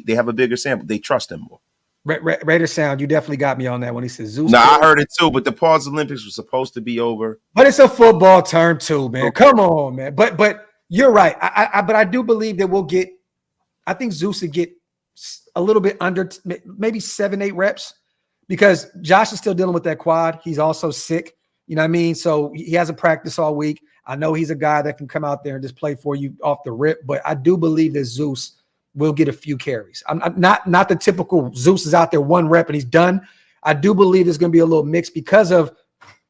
Speaker 2: have a bigger sample. They trust him more.
Speaker 1: Raider Sound, you definitely got me on that when he says Zeus.
Speaker 2: No, I heard it too, but the Pause Olympics was supposed to be over.
Speaker 1: But it's a football term too, man. Okay. Come on, man. But you're right. I do believe that we'll get. I think Zeus would get a little bit under maybe 7-8 reps because Josh is still dealing with that quad. He's also sick. You know what I mean? So he hasn't practiced all week. I know he's a guy that can come out there and just play for you off the rip, but I do believe that Zeus will get a few carries. I'm not the typical Zeus is out there 1 rep and he's done. I do believe there's going to be a little mix because of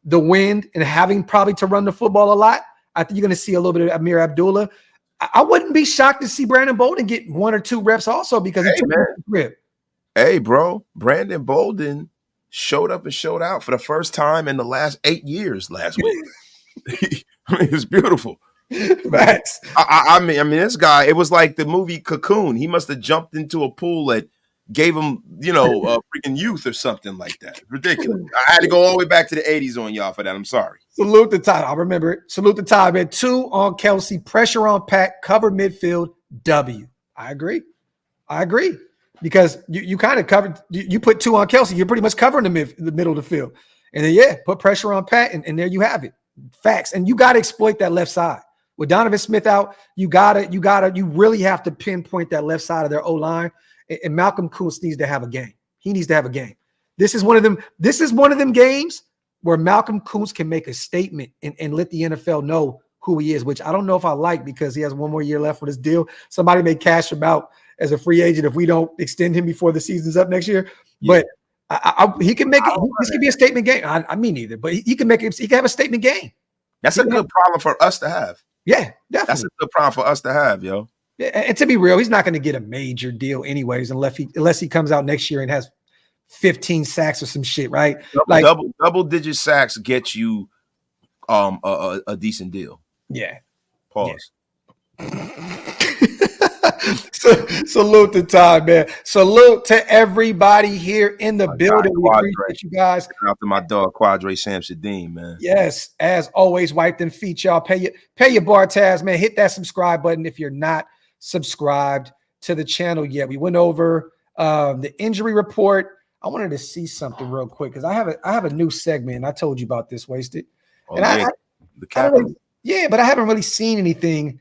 Speaker 1: the wind and having probably to run the football a lot. I think you're going to see a little bit of Amir Abdullah. I wouldn't be shocked to see Brandon Bolden get 1 or 2 reps also because he took the rip.
Speaker 2: Hey, bro, Brandon Bolden showed up and showed out for the first time in the last 8 years last week. It's beautiful.
Speaker 1: Facts.
Speaker 2: I mean, this guy, it was like the movie Cocoon. He must have jumped into a pool that gave him, freaking youth or something like that. Ridiculous. I had to go all the way back to the 80s on y'all for that. I'm sorry.
Speaker 1: Salute the time. I remember it. Salute the time. Man. 2 on Kelce, pressure on Pat, cover midfield, W. I agree. Because you kind of covered, you put 2 on Kelce, you're pretty much covering the middle of the field. And then, put pressure on Pat, and there you have it. Facts. And you got to exploit that left side. With Donovan Smith out, you really have to pinpoint that left side of their O-line. And Malcolm Kuntz needs to have a game. He needs to have a game. This is one of them games where Malcolm Kuntz can make a statement and let the NFL know who he is, which I don't know if I like because he has one more year left with his deal. Somebody may cash him out as a free agent if we don't extend him before the season's up next year. Yeah. But he can make it. This could be a statement game. I mean, either, but he can make it. He can have a statement game.
Speaker 2: That's a good problem for us to have.
Speaker 1: Yeah, definitely.
Speaker 2: That's a good problem for us to have, yo.
Speaker 1: Yeah, and to be real, he's not going to get a major deal anyways, unless he comes out next year and has 15 sacks or some shit, right?
Speaker 2: Double digit sacks get you a decent deal.
Speaker 1: Yeah.
Speaker 2: Pause.
Speaker 1: Yeah. Salute to Todd, man. Salute to everybody here in the building. We appreciate you guys.
Speaker 2: Shout out to my dog Quadre Samsudeen, man.
Speaker 1: Yes, as always, wipe them feet, y'all. Pay your bar tabs, man. Hit that subscribe button if you're not subscribed to the channel yet. We went over the injury report. I wanted to see something real quick because I have a new segment. I told you about this, Wasted.
Speaker 2: Oh, and
Speaker 1: yeah. But I haven't really seen anything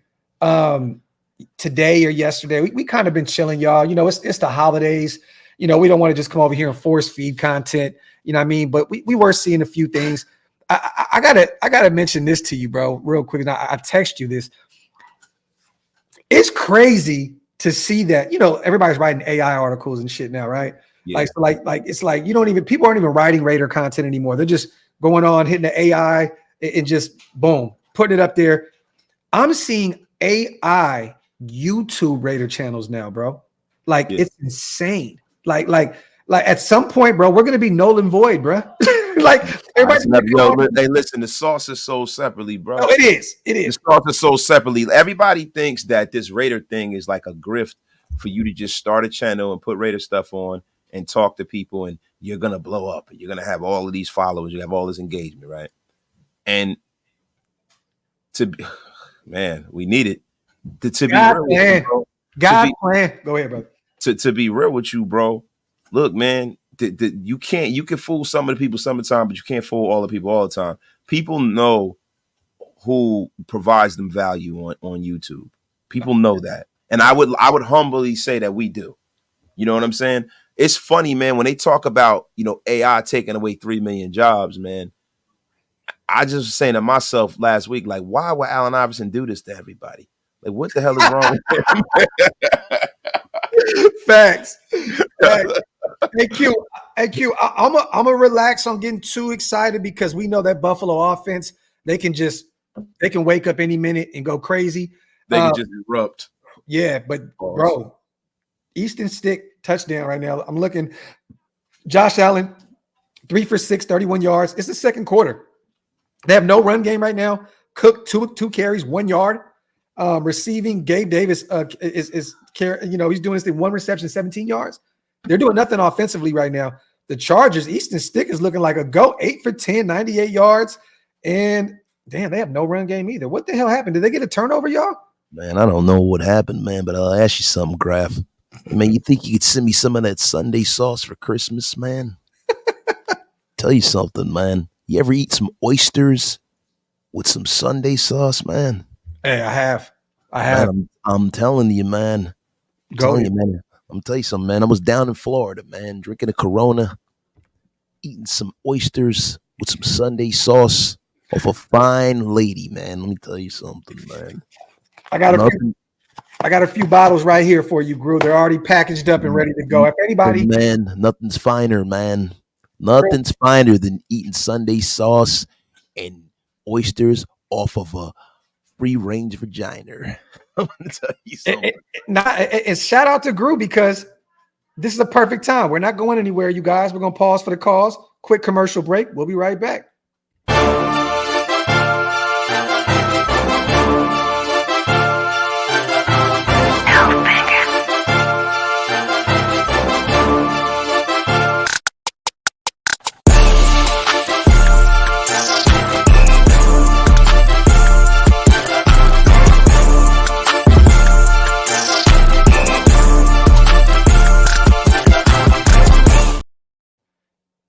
Speaker 1: today or yesterday. We kind of been chilling, y'all. You know, it's the holidays. You know, we don't want to just come over here and force feed content. You know what I mean? But we were seeing a few things. I gotta mention this to you, bro, real quick. And I text you this. It's crazy to see that, you know, everybody's writing AI articles and shit now, right? Yeah. It's like people aren't even writing Raider content anymore. They're just going on, hitting the AI and just boom, putting it up there. I'm seeing AI YouTube Raider channels now, bro. Like it's insane. Like at some point, bro, we're gonna be null and void, bro. Like everybody's
Speaker 2: hey, listen, the sauce is sold separately, bro.
Speaker 1: No, it is. The
Speaker 2: sauce is sold separately. Everybody thinks that this Raider thing is like a grift for you to just start a channel and put Raider stuff on and talk to people, and you're gonna blow up. You're gonna have all of these followers. You have all this engagement, right? And we need it. To be real with you, bro.
Speaker 1: Go ahead, bro.
Speaker 2: To be real with you, bro. Look, man, you can fool some of the people some of the time, but you can't fool all the people all the time. People know who provides them value on YouTube. People know that. And I would humbly say that we do. You know what I'm saying? It's funny, man, when they talk about, you know, AI taking away 3 million jobs, man. I just was saying to myself last week, like, why would Allen Iverson do this to everybody? Like, what the hell is wrong with him?
Speaker 1: Facts. Hey, Q, I'm a relax on getting too excited because we know that Buffalo offense, they can wake up any minute and go crazy.
Speaker 2: They can just erupt.
Speaker 1: Yeah, but bro, Easton Stick touchdown right now. I'm looking. Josh Allen, 3 for 6, 31 yards. It's the second quarter. They have no run game right now. Cook, two carries, 1 yard. Receiving, Gabe Davis is he's doing this thing, 1 reception, 17 yards. They're doing nothing offensively right now. The Chargers, Easton Stick is looking like a go, 8 for 10, 98 yards. And damn, they have no run game either. What the hell happened? Did they get a turnover, y'all?
Speaker 3: Man, I don't know what happened, man, but I'll ask you something, Graphk. Man, you think you could send me some of that Sunday sauce for Christmas, man? Tell you something, man. You ever eat some oysters with some Sunday sauce, man?
Speaker 1: Hey, I have.
Speaker 3: Man, I'm telling you, man. I'm telling you something, man. I was down in Florida, man, drinking a Corona, eating some oysters with some Sunday sauce off a fine lady, man. Let me tell you something, man.
Speaker 1: I got a few bottles right here for you, Gru. They're already packaged up and ready to go. If anybody,
Speaker 3: man, nothing's finer, man. Nothing's finer than eating Sunday sauce and oysters off of a free-range vagina. I'm gonna tell you something.
Speaker 1: And shout out to Gru because this is a perfect time. We're not going anywhere, you guys. We're gonna pause for the cause. Quick commercial break. We'll be right back.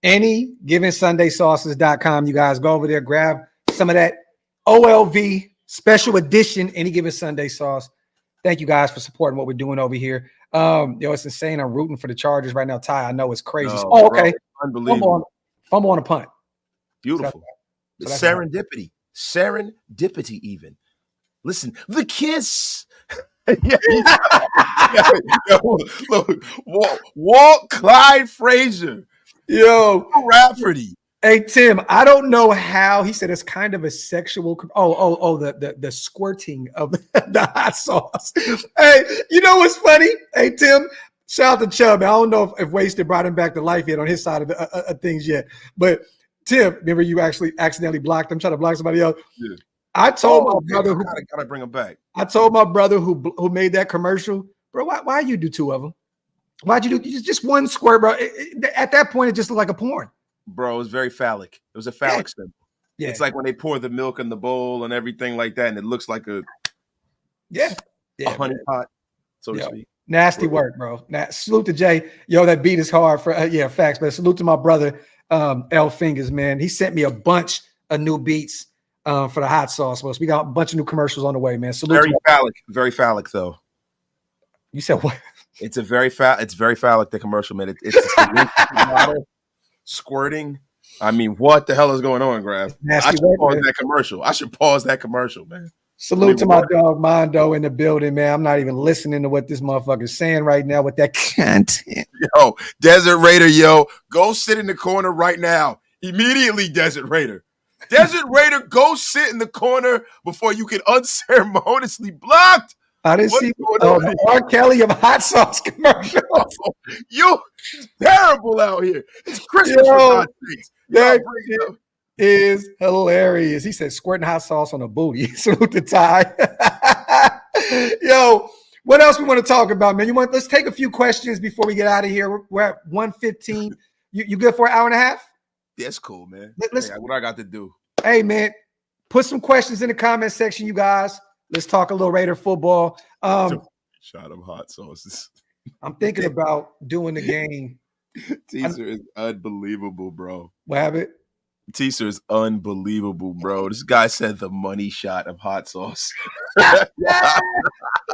Speaker 1: AnyGivenSundaySauces.com. You guys go over there, grab some of that OLV special edition Any Given Sunday sauce. Thank you guys for supporting what we're doing over here. It's insane. I'm rooting for the Chargers right now. Ty, I know it's crazy.
Speaker 2: Okay.
Speaker 1: Unbelievable. Fumble on a punt.
Speaker 2: Beautiful.
Speaker 1: So that's
Speaker 2: Serendipity even. Listen, the kiss. Look, Walt Clyde Frazier.
Speaker 1: Yo,
Speaker 2: Rafferty.
Speaker 1: hey Tim, I don't know how he said it's kind of a sexual. The squirting of the hot sauce. Hey, you know what's funny? Hey Tim, shout out to Chubb. I don't know if Wasted brought him back to life yet on his side of things yet, but Tim, remember you actually accidentally blocked him, trying to block somebody else.
Speaker 2: Yeah.
Speaker 1: I told my brother who
Speaker 2: gotta bring him back.
Speaker 1: I told my brother who made that commercial, bro. Why you do two of them? Why'd you do just one squirt, bro? At that point, it just looked like a porn.
Speaker 2: Bro, it was very phallic. It was a phallic symbol. Yeah. It's like when they pour the milk in the bowl and everything like that, and it looks like a honey pot, so to speak.
Speaker 1: Nasty work, bro. Salute to Jay. Yo, that beat is hard for facts. But salute to my brother, L Fingers, man. He sent me a bunch of new beats for the hot sauce. So we got a bunch of new commercials on the way, man. Salute
Speaker 2: very phallic though.
Speaker 1: You said what?
Speaker 2: It's very phallic, the commercial, man. It's squirting. I mean, what the hell is going on, Graphk? I should pause that commercial, man.
Speaker 1: Salute to my dog Mondo in the building, man. I'm not even listening to what this motherfucker's saying right now with that content.
Speaker 2: Yo, Desert Raider, go sit in the corner right now. Immediately, Desert Raider. Desert Raider, go sit in the corner before you get unceremoniously blocked.
Speaker 1: I didn't see R. Kelly of hot sauce commercial.
Speaker 2: You terrible out here. It's Christmas for God's sakes.
Speaker 1: That is hilarious. He said squirting hot sauce on a booty. Salute to Ty. Yo, what else we want to talk about, man? Let's take a few questions before we get out of here. We're at 1:15. You good for an hour and a half?
Speaker 2: That's cool, man. What I got to do?
Speaker 1: Hey, man, put some questions in the comment section, you guys. Let's talk a little Raider football.
Speaker 2: Shot of hot sauces.
Speaker 1: I'm thinking about doing the game.
Speaker 2: Teaser is unbelievable, bro.
Speaker 1: What happened?
Speaker 2: Teaser is unbelievable, bro. This guy said the money shot of hot sauce. Get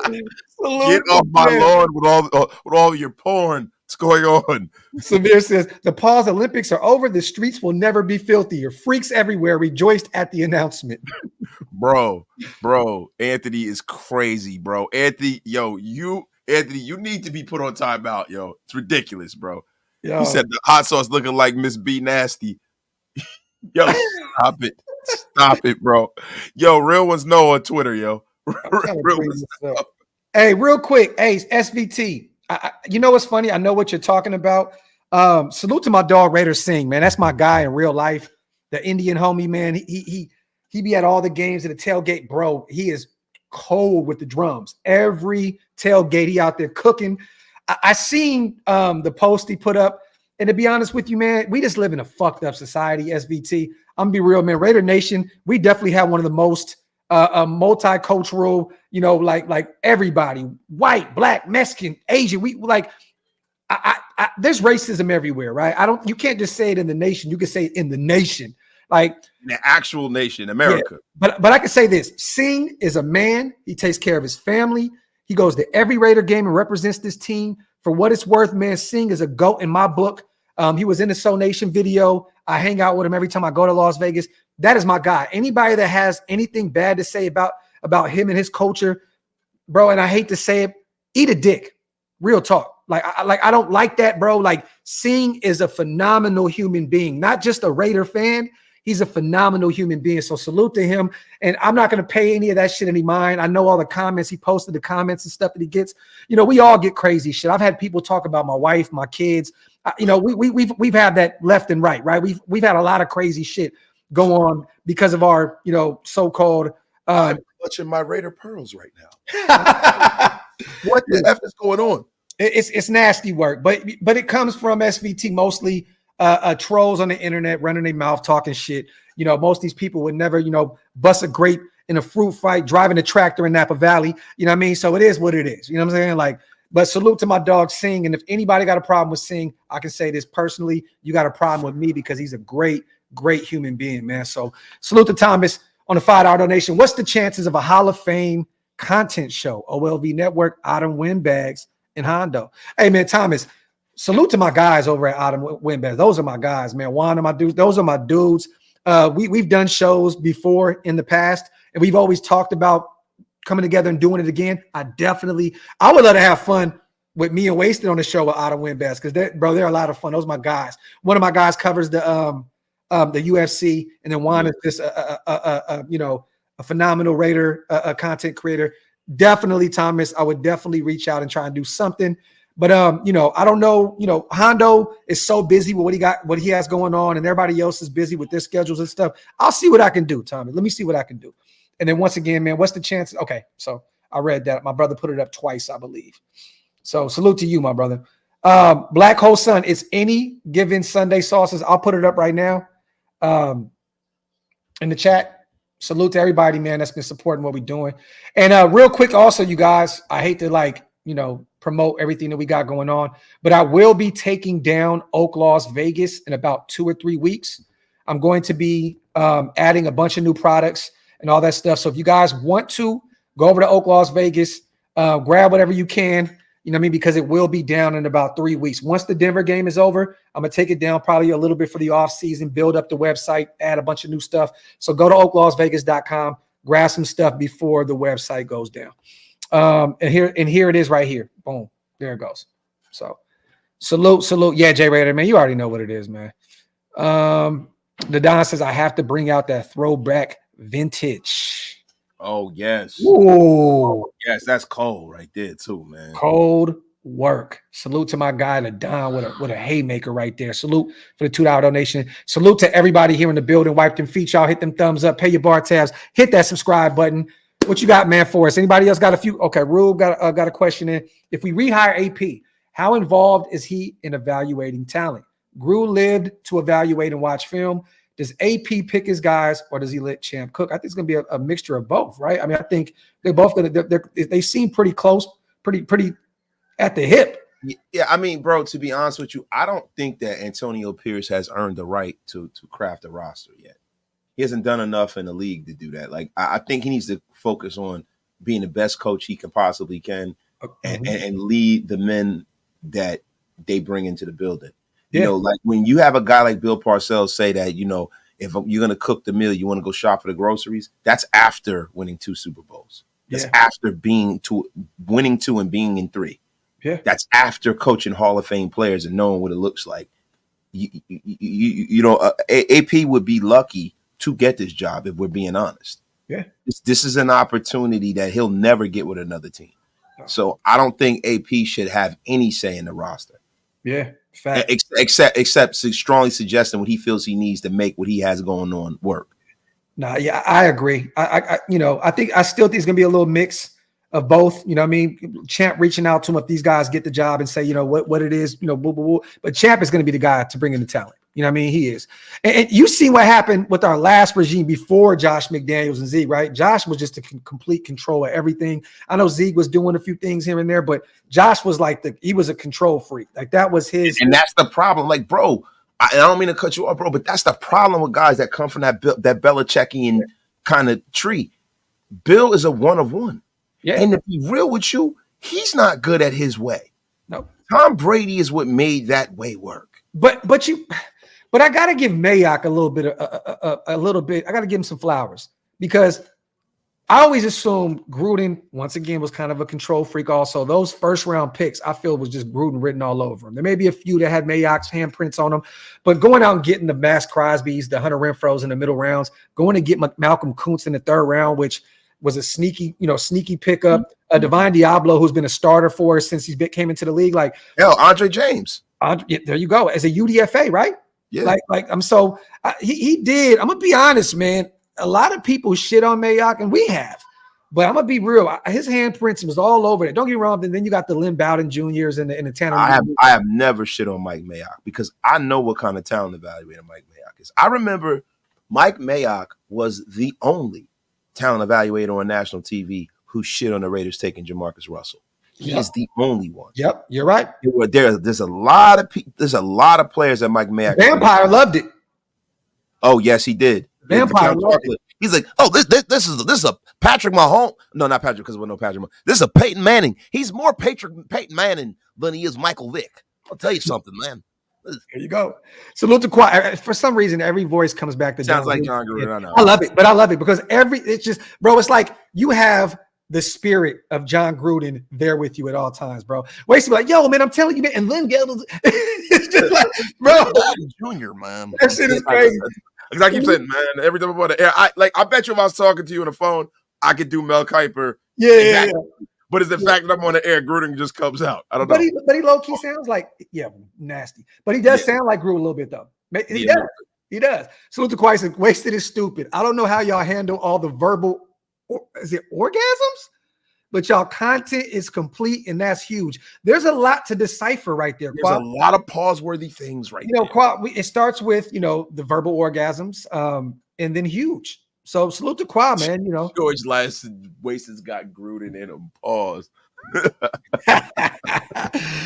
Speaker 2: off my lawn with all your porn. What's going on?
Speaker 1: Samir says the Paws Olympics are over. The streets will never be filthier. Freaks everywhere rejoiced at the announcement.
Speaker 2: Bro, Anthony is crazy, bro. Anthony, you need to be put on timeout, yo. It's ridiculous, bro. Yo. He said the hot sauce looking like Miss B Nasty. Yo, stop it, bro. Yo, real ones know on Twitter, yo. Real ones know.
Speaker 1: Hey, real quick, hey, SVT. You know what's funny? I know what you're talking about. Salute to my dog Raider Singh, man. That's my guy in real life. The Indian homie, man. He be at all the games at the tailgate, bro. He is cold with the drums. Every tailgate, he out there cooking. I seen the post he put up, and to be honest with you, man, we just live in a fucked up society. SVT. I'm gonna be real, man. Raider Nation, we definitely have one of the most multicultural, like everybody, white, black, Mexican, Asian. We like, there's racism everywhere, right? You can't just say it in the nation. You can say it in the nation, like
Speaker 2: in the actual nation, America.
Speaker 1: Yeah. But I can say this: Singh is a man. He takes care of his family. He goes to every Raider game and represents this team. For what it's worth, man, Singh is a GOAT in my book. He was in the Soul Nation video. I hang out with him every time I go to Las Vegas. That is my guy. Anybody that has anything bad to say about him and his culture, bro, and I hate to say it, eat a dick. Real talk. I don't like that, bro. Like, Singh is a phenomenal human being, not just a Raider fan. He's a phenomenal human being. So salute to him. And I'm not going to pay any of that shit any mind. I know all the comments he posted, the comments and stuff that he gets. We all get crazy shit. I've had people talk about my wife, my kids. We've had that left and right. We've had a lot of crazy shit go on because of our, so-called.
Speaker 2: I'm clutching my Raider pearls right now. What the F is going on?
Speaker 1: It's nasty work, but it comes from SVT mostly. Trolls on the internet running their mouth talking shit. Most of these people would never, bust a grape in a fruit fight, driving a tractor in Napa Valley. You know what I mean? So it is what it is. You know what I'm saying? Like, but salute to my dog Singh. And if anybody got a problem with Singh, I can say this personally: you got a problem with me because he's a great human being, man. So salute to Thomas on the $5 donation. What's the chances of a Hall of Fame content show? OLV Network, Autumn Windbags, and Hondo. Hey, man, Thomas. Salute to my guys over at Autumn Windbags. Those are my guys, man. Juan and my dudes. Those are my dudes. we've done shows before in the past, and we've always talked about coming together and doing it again. I would love to have fun with me and Wasted on the show with Otto Win Best, because they're a lot of fun. Those are my guys. One of my guys covers the UFC, and then Juan is just a phenomenal Raider content creator. Definitely, Thomas, I would definitely reach out and try and do something. But I don't know. Hondo is so busy with what he has going on, and everybody else is busy with their schedules and stuff. I'll see what I can do, Thomas. Let me see what I can do. And then once again, man, what's the chance? Okay, so I read that. My brother put it up twice, I believe. So salute to you, my brother. Black Hole Sun, it's any given Sunday sauces. I'll put it up right now in the chat. Salute to everybody, man, that's been supporting what we're doing. And real quick, also, you guys, I hate to promote everything that we got going on, but I will be taking down OakLosVegas in about 2 or 3 weeks. I'm going to be adding a bunch of new products and all that stuff. So if you guys want to go over to OakLosVegas, grab whatever you can, because it will be down in about 3 weeks. Once the Denver game is over, I'm going to take it down probably a little bit for the off season, build up the website, add a bunch of new stuff. So go to OakLosVegas.com, grab some stuff before the website goes down. And here it is right here. Boom. There it goes. So salute. Yeah, Jay Raider, man, you already know what it is, man. The Don says I have to bring out that throwback vintage.
Speaker 2: Oh, yes.
Speaker 1: Ooh.
Speaker 2: Oh, yes, that's cold right there, too, man.
Speaker 1: Cold work. Salute to my guy, the Don, with a haymaker right there. Salute for the $2 donation. Salute to everybody here in the building. Wipe them feet, y'all. Hit them thumbs up. Pay your bar tabs. Hit that subscribe button. What you got, man, for us? Anybody else got a few? Okay, Rube got a question in. If we rehire AP, how involved is he in evaluating talent? Gru lived to evaluate and watch film. Does AP pick his guys, or does he let Champ cook? I think it's going to be a mixture of both, right? I mean, I think they're both going to. They seem pretty close, pretty at the hip.
Speaker 2: Yeah, I mean, bro, to be honest with you, I don't think that Antonio Pierce has earned the right to craft a roster yet. He hasn't done enough in the league to do that. Like, I think he needs to focus on being the best coach he can possibly can, and lead the men that they bring into the building. Yeah. Like when you have a guy like Bill Parcells say that, if you're going to cook the meal, you want to go shop for the groceries. That's after winning 2 Super Bowls. That's after winning 2 and being in 3. Yeah. That's after coaching Hall of Fame players and knowing what it looks like. AP would be lucky to get this job if we're being honest. Yeah. This is an opportunity that he'll never get with another team. No. So I don't think AP should have any say in the roster. Yeah. Fact. Except strongly suggesting what he feels he needs to make what he has going on work.
Speaker 1: Nah, yeah, I agree. I still think it's gonna be a little mix of both. Champ reaching out to him if these guys get the job and say, what it is, boo, boo, boo. But Champ is gonna be the guy to bring in the talent. He is. And you see what happened with our last regime before Josh McDaniels and Zeke, right? Josh was just a complete control of everything. I know Zeke was doing a few things here and there, but Josh was he was a control freak. Like that was his.
Speaker 2: And that's the problem. Like, bro, I don't mean to cut you off, bro, but that's the problem with guys that come from that Belichickian kind of tree. Bill is a one of one. Yeah. And to be real with you, he's not good at his way. No. Tom Brady is what made that way work.
Speaker 1: But I got to give Mayock a little bit. I got to give him some flowers, because I always assumed Gruden, once again, was kind of a control freak also. Those first round picks, I feel, was just Gruden written all over them. There may be a few that had Mayock's handprints on them, but going out and getting the Max Crosbys, the Hunter Renfros in the middle rounds, going to get Malcolm Kuntz in the 3rd round, which was a sneaky pickup. Divine Diablo, who's been a starter for us since he came into the league. Like,
Speaker 2: Andre James.
Speaker 1: There you go. As a UDFA, right? Yeah. He did. I'm gonna be honest, man. A lot of people shit on Mayock, and we have, but I'm gonna be real. His handprints was all over it. Don't get me wrong. Then you got the Lynn Bowden Juniors and the Tanner.
Speaker 2: I have never shit on Mike Mayock, because I know what kind of talent evaluator Mike Mayock is. I remember Mike Mayock was the only talent evaluator on national TV who shit on the Raiders taking Jamarcus Russell. He is the only one.
Speaker 1: Yep, you're right.
Speaker 2: There's a lot of players that Mike Mayock.
Speaker 1: Vampire loved it.
Speaker 2: Oh yes, he did.
Speaker 1: Vampire loved it.
Speaker 2: He's like, oh, this is a Patrick Mahomes. No, not Patrick, because we know Patrick Mahomes. This is a Peyton Manning. He's more Peyton Manning than he is Michael Vick. I'll tell you something, man.
Speaker 1: There you go. Salute to Quad. For some reason, every voice comes back to
Speaker 2: Sounds
Speaker 1: John
Speaker 2: like
Speaker 1: Gruden.
Speaker 2: John Gruden. I know.
Speaker 1: I love it, but I love it because it's just, bro, it's like you have the spirit of John Gruden there with you at all times, bro. Wasted like, yo, man, I'm telling you, man, and Lynn Gale, it's just like, bro,
Speaker 3: Junior, man.
Speaker 1: that shit is crazy.
Speaker 2: Because I keep saying, man, every time I'm on the air, I bet you if I was talking to you on the phone, I could do Mel Kiper.
Speaker 1: Yeah.
Speaker 2: But it's the fact that I'm on the air, Gruden just comes out. I don't know.
Speaker 1: But he low key sounds like, nasty. But he does sound like Gruden a little bit though. He does. He does. Salute to Quaison. Wasted is stupid. I don't know how y'all handle all the verbal, is it orgasms? But y'all content is complete, and that's huge. There's a lot to decipher right there.
Speaker 2: There's a lot of pause-worthy things right there.
Speaker 1: It starts with, the verbal orgasms, and then huge. So salute to Qua, man.
Speaker 2: George Wasted's got Gruden in him. Pause.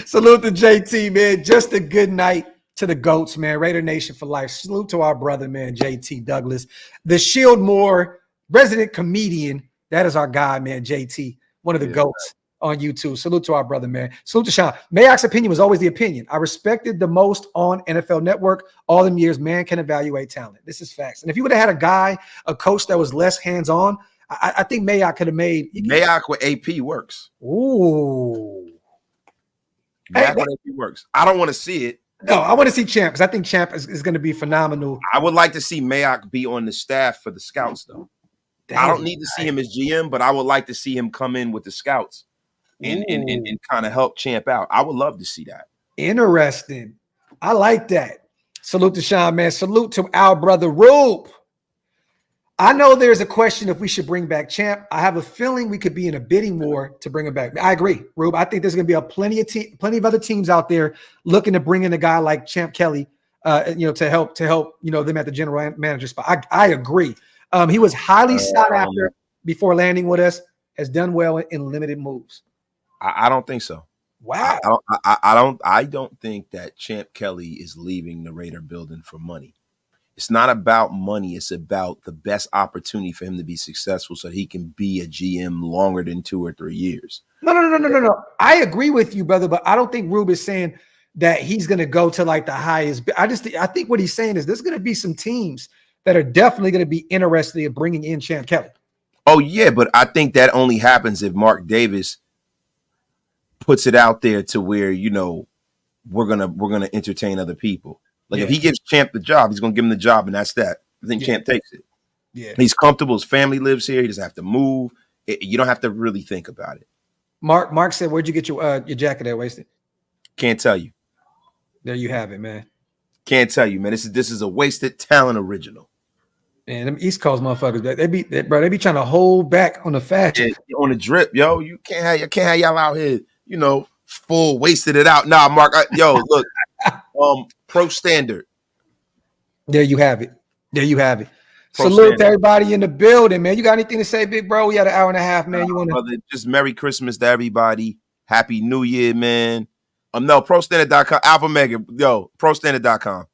Speaker 1: Salute to JT, man. Just a good night to the GOATs, man. Raider Nation for life. Salute to our brother, man, JT Douglas. The Shieldmore resident comedian. That is our guy, man, JT. One of the GOATs on YouTube. Salute to our brother, man. Salute to Sean. Mayoc's opinion was always the opinion. I respected the most on NFL Network. All them years, man can evaluate talent. This is facts. And if you would have had a coach that was less hands-on, I think Mayock could have made.
Speaker 2: Mayock with AP works.
Speaker 1: Ooh.
Speaker 2: Mayock with AP works. I don't want to see it.
Speaker 1: No, I want to see Champ because I think Champ is going to be phenomenal.
Speaker 2: I would like to see Mayock be on the staff for the scouts, though. I don't need to see him as GM, but I would like to see him come in with the scouts and kind of help Champ out. I would love to see that.
Speaker 1: Interesting. I like that. Salute to Sean, man. Salute to our brother Rube. I know there's a question if we should bring back Champ. I have a feeling we could be in a bidding war to bring him back. I agree, Rube. I think there's going to be plenty of other teams out there looking to bring in a guy like Champ Kelly, to help them at the general manager spot. I agree. He was highly sought after before landing with us. Has done well in limited moves.
Speaker 2: I don't think so.
Speaker 1: Wow.
Speaker 2: I don't think that Champ Kelly is leaving the Raider building for money. It's not about money. It's about the best opportunity for him to be successful so that he can be a GM longer than 2 or 3 years.
Speaker 1: No. I agree with you, brother, but I don't think Rube is saying that he's going to go to like the highest. I think what he's saying is there's going to be some teams that are definitely going to be interested in bringing in Champ Kelly.
Speaker 2: Oh, yeah, but I think that only happens if Mark Davis puts it out there to where, we're gonna entertain other people. Like if he gives Champ the job, he's gonna give him the job, and that's that. I think Champ takes it.
Speaker 1: Yeah,
Speaker 2: he's comfortable. His family lives here. He doesn't have to move. You don't have to really think about it.
Speaker 1: Mark said, "Where'd you get your jacket at, Wasted?"
Speaker 2: Can't tell you.
Speaker 1: There you have it, man.
Speaker 2: Can't tell you, man. This is a Wasted Talent original.
Speaker 1: Man, them East Coast motherfuckers, they be trying to hold back on the fashion,
Speaker 2: on the drip, yo. You can't have y'all out here, full wasted it out. Nah, Mark, look, pro standard.
Speaker 1: There you have it. Salute to everybody in the building, man. You got anything to say, big bro? We had an hour and a half, man.
Speaker 2: Brother, just Merry Christmas to everybody. Happy New Year, man. No, ProStandard.com, Alpha Mega, ProStandard.com.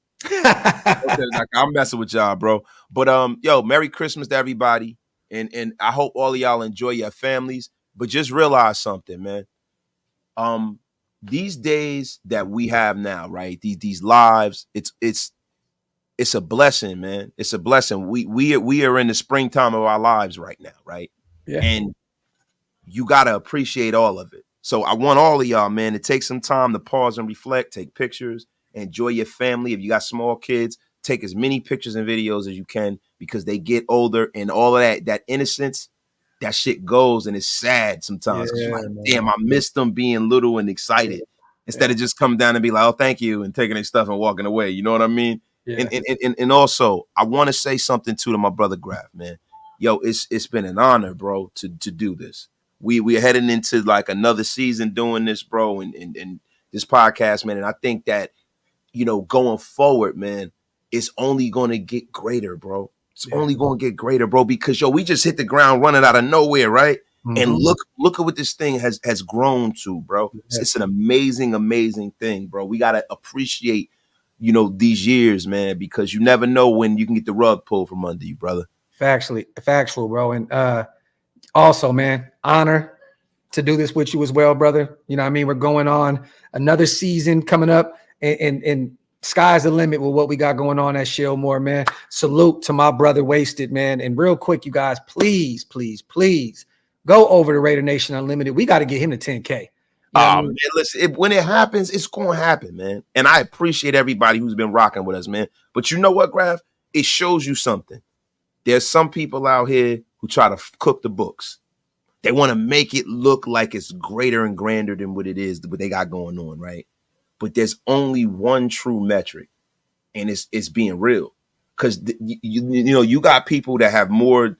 Speaker 2: I'm messing with y'all, bro. But Merry Christmas to everybody. And I hope all of y'all enjoy your families. But just realize something, man. These days that we have now, right? These lives, it's a blessing, man. It's a blessing. We are in the springtime of our lives right now, right?
Speaker 1: Yeah.
Speaker 2: And you gotta appreciate all of it. So I want all of y'all, man, to take some time to pause and reflect, take pictures, enjoy your family. If you got small kids, take as many pictures and videos as you can because they get older and all of that innocence, that shit goes and it's sad sometimes.
Speaker 1: Yeah,
Speaker 2: you're like, damn, I miss them being little and excited instead of just coming down and be like, oh, thank you, and taking their stuff and walking away. You know what I mean?
Speaker 1: Yeah.
Speaker 2: And also, I want to say something to my brother Graphk, man. Yo, it's been an honor, bro, to do this. We're heading into like another season doing this, bro, and this podcast, man. And I think that, going forward, man, it's only going to get greater, bro. It's only going to get greater, bro, because, we just hit the ground running out of nowhere, right? Mm-hmm. And look at what this thing has grown to, bro. Yeah. It's an amazing, amazing thing, bro. We got to appreciate, these years, man, because you never know when you can get the rug pulled from under you, brother.
Speaker 1: Factual, bro. And also, man, honor to do this with you as well, brother. You know what I mean? We're going on another season coming up. And sky's the limit with what we got going on at Shellmore, man. Salute to my brother Wasted, man. And real quick, you guys, please, please, please go over to Raider Nation Unlimited. We got to get him to 10K.
Speaker 2: Man, listen, when it happens, it's going to happen, man. And I appreciate everybody who's been rocking with us, man. But you know what, Graphk? It shows you something. There's some people out here who try to cook the books. They want to make it look like it's greater and grander than what it is, what they got going on, right? But there's only one true metric, and it's being real. Because you got people that have more,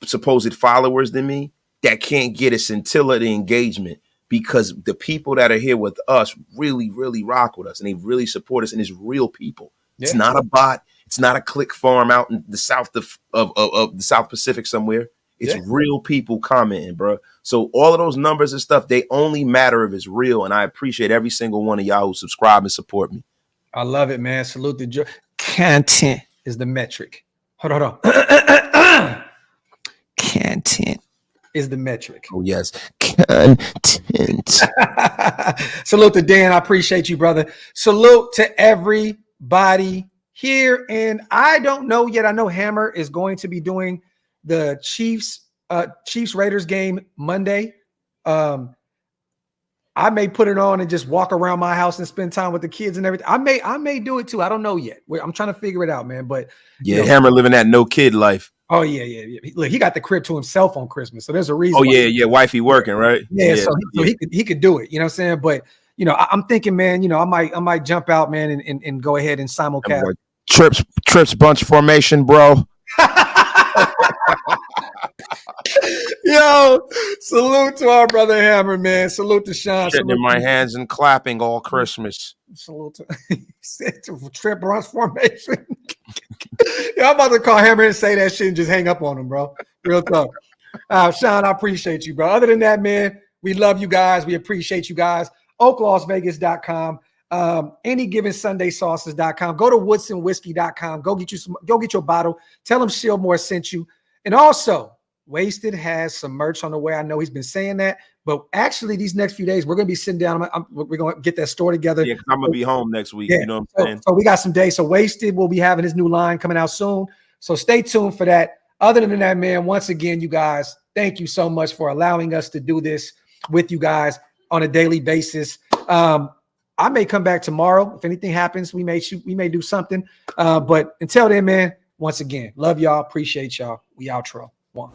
Speaker 2: supposed followers than me that can't get a scintilla of the engagement, because the people that are here with us really, really rock with us, and they really support us, and it's real people. Yeah. It's not a bot. It's not a click farm out in the south of the South Pacific somewhere. It's real people commenting, bro. So all of those numbers and stuff, they only matter if it's real. And I appreciate every single one of y'all who subscribe and support me.
Speaker 1: I love it, man. Salute the joy. Content is the metric. Hold on. Content is the metric.
Speaker 3: Oh, yes. Content.
Speaker 1: Salute to Dan. I appreciate you, brother. Salute to everybody here. And I don't know yet. I know Hammer is going to be doing the Chiefs Raiders game Monday. I may put it on and just walk around my house and spend time with the kids and everything. I may do it too. I don't know yet. I'm trying to figure it out, man. But
Speaker 2: Hammer living that no kid life.
Speaker 1: Oh yeah. Look, he got the crib to himself on Christmas, so there's a reason.
Speaker 2: Oh yeah, wifey working, right?
Speaker 1: Yeah, so he could do it. You know what I'm saying? But I'm thinking, man. I might jump out, man, and go ahead and simulcast.
Speaker 2: Trips bunch formation, bro.
Speaker 1: Yo, salute to our brother Hammer, man. Salute to Sean.
Speaker 2: Sitting in my hands and clapping all Christmas.
Speaker 1: Salute to trip runs formation. Yeah, I'm about to call Hammer and say that shit and just hang up on him, bro. Real talk. Sean, I appreciate you, bro. Other than that, man, we love you guys. We appreciate you guys. OakLosVegas.com. AnyGivenSundaySauces.com. Go to WoodsonWhiskey.com. Go get your bottle. Tell him Shellmore sent you. And also, Wasted has some merch on the way. I know he's been saying that, but actually these next few days, we're going to be sitting down. We're going to get that store together.
Speaker 2: Yeah, because I'm going to be home next week. Yeah. You know what I'm saying?
Speaker 1: So we got some days. So Wasted will be having his new line coming out soon. So stay tuned for that. Other than that, man, once again, you guys, thank you so much for allowing us to do this with you guys on a daily basis. I may come back tomorrow. If anything happens, we may do something. But until then, man, once again, love y'all. Appreciate y'all. We outro. One.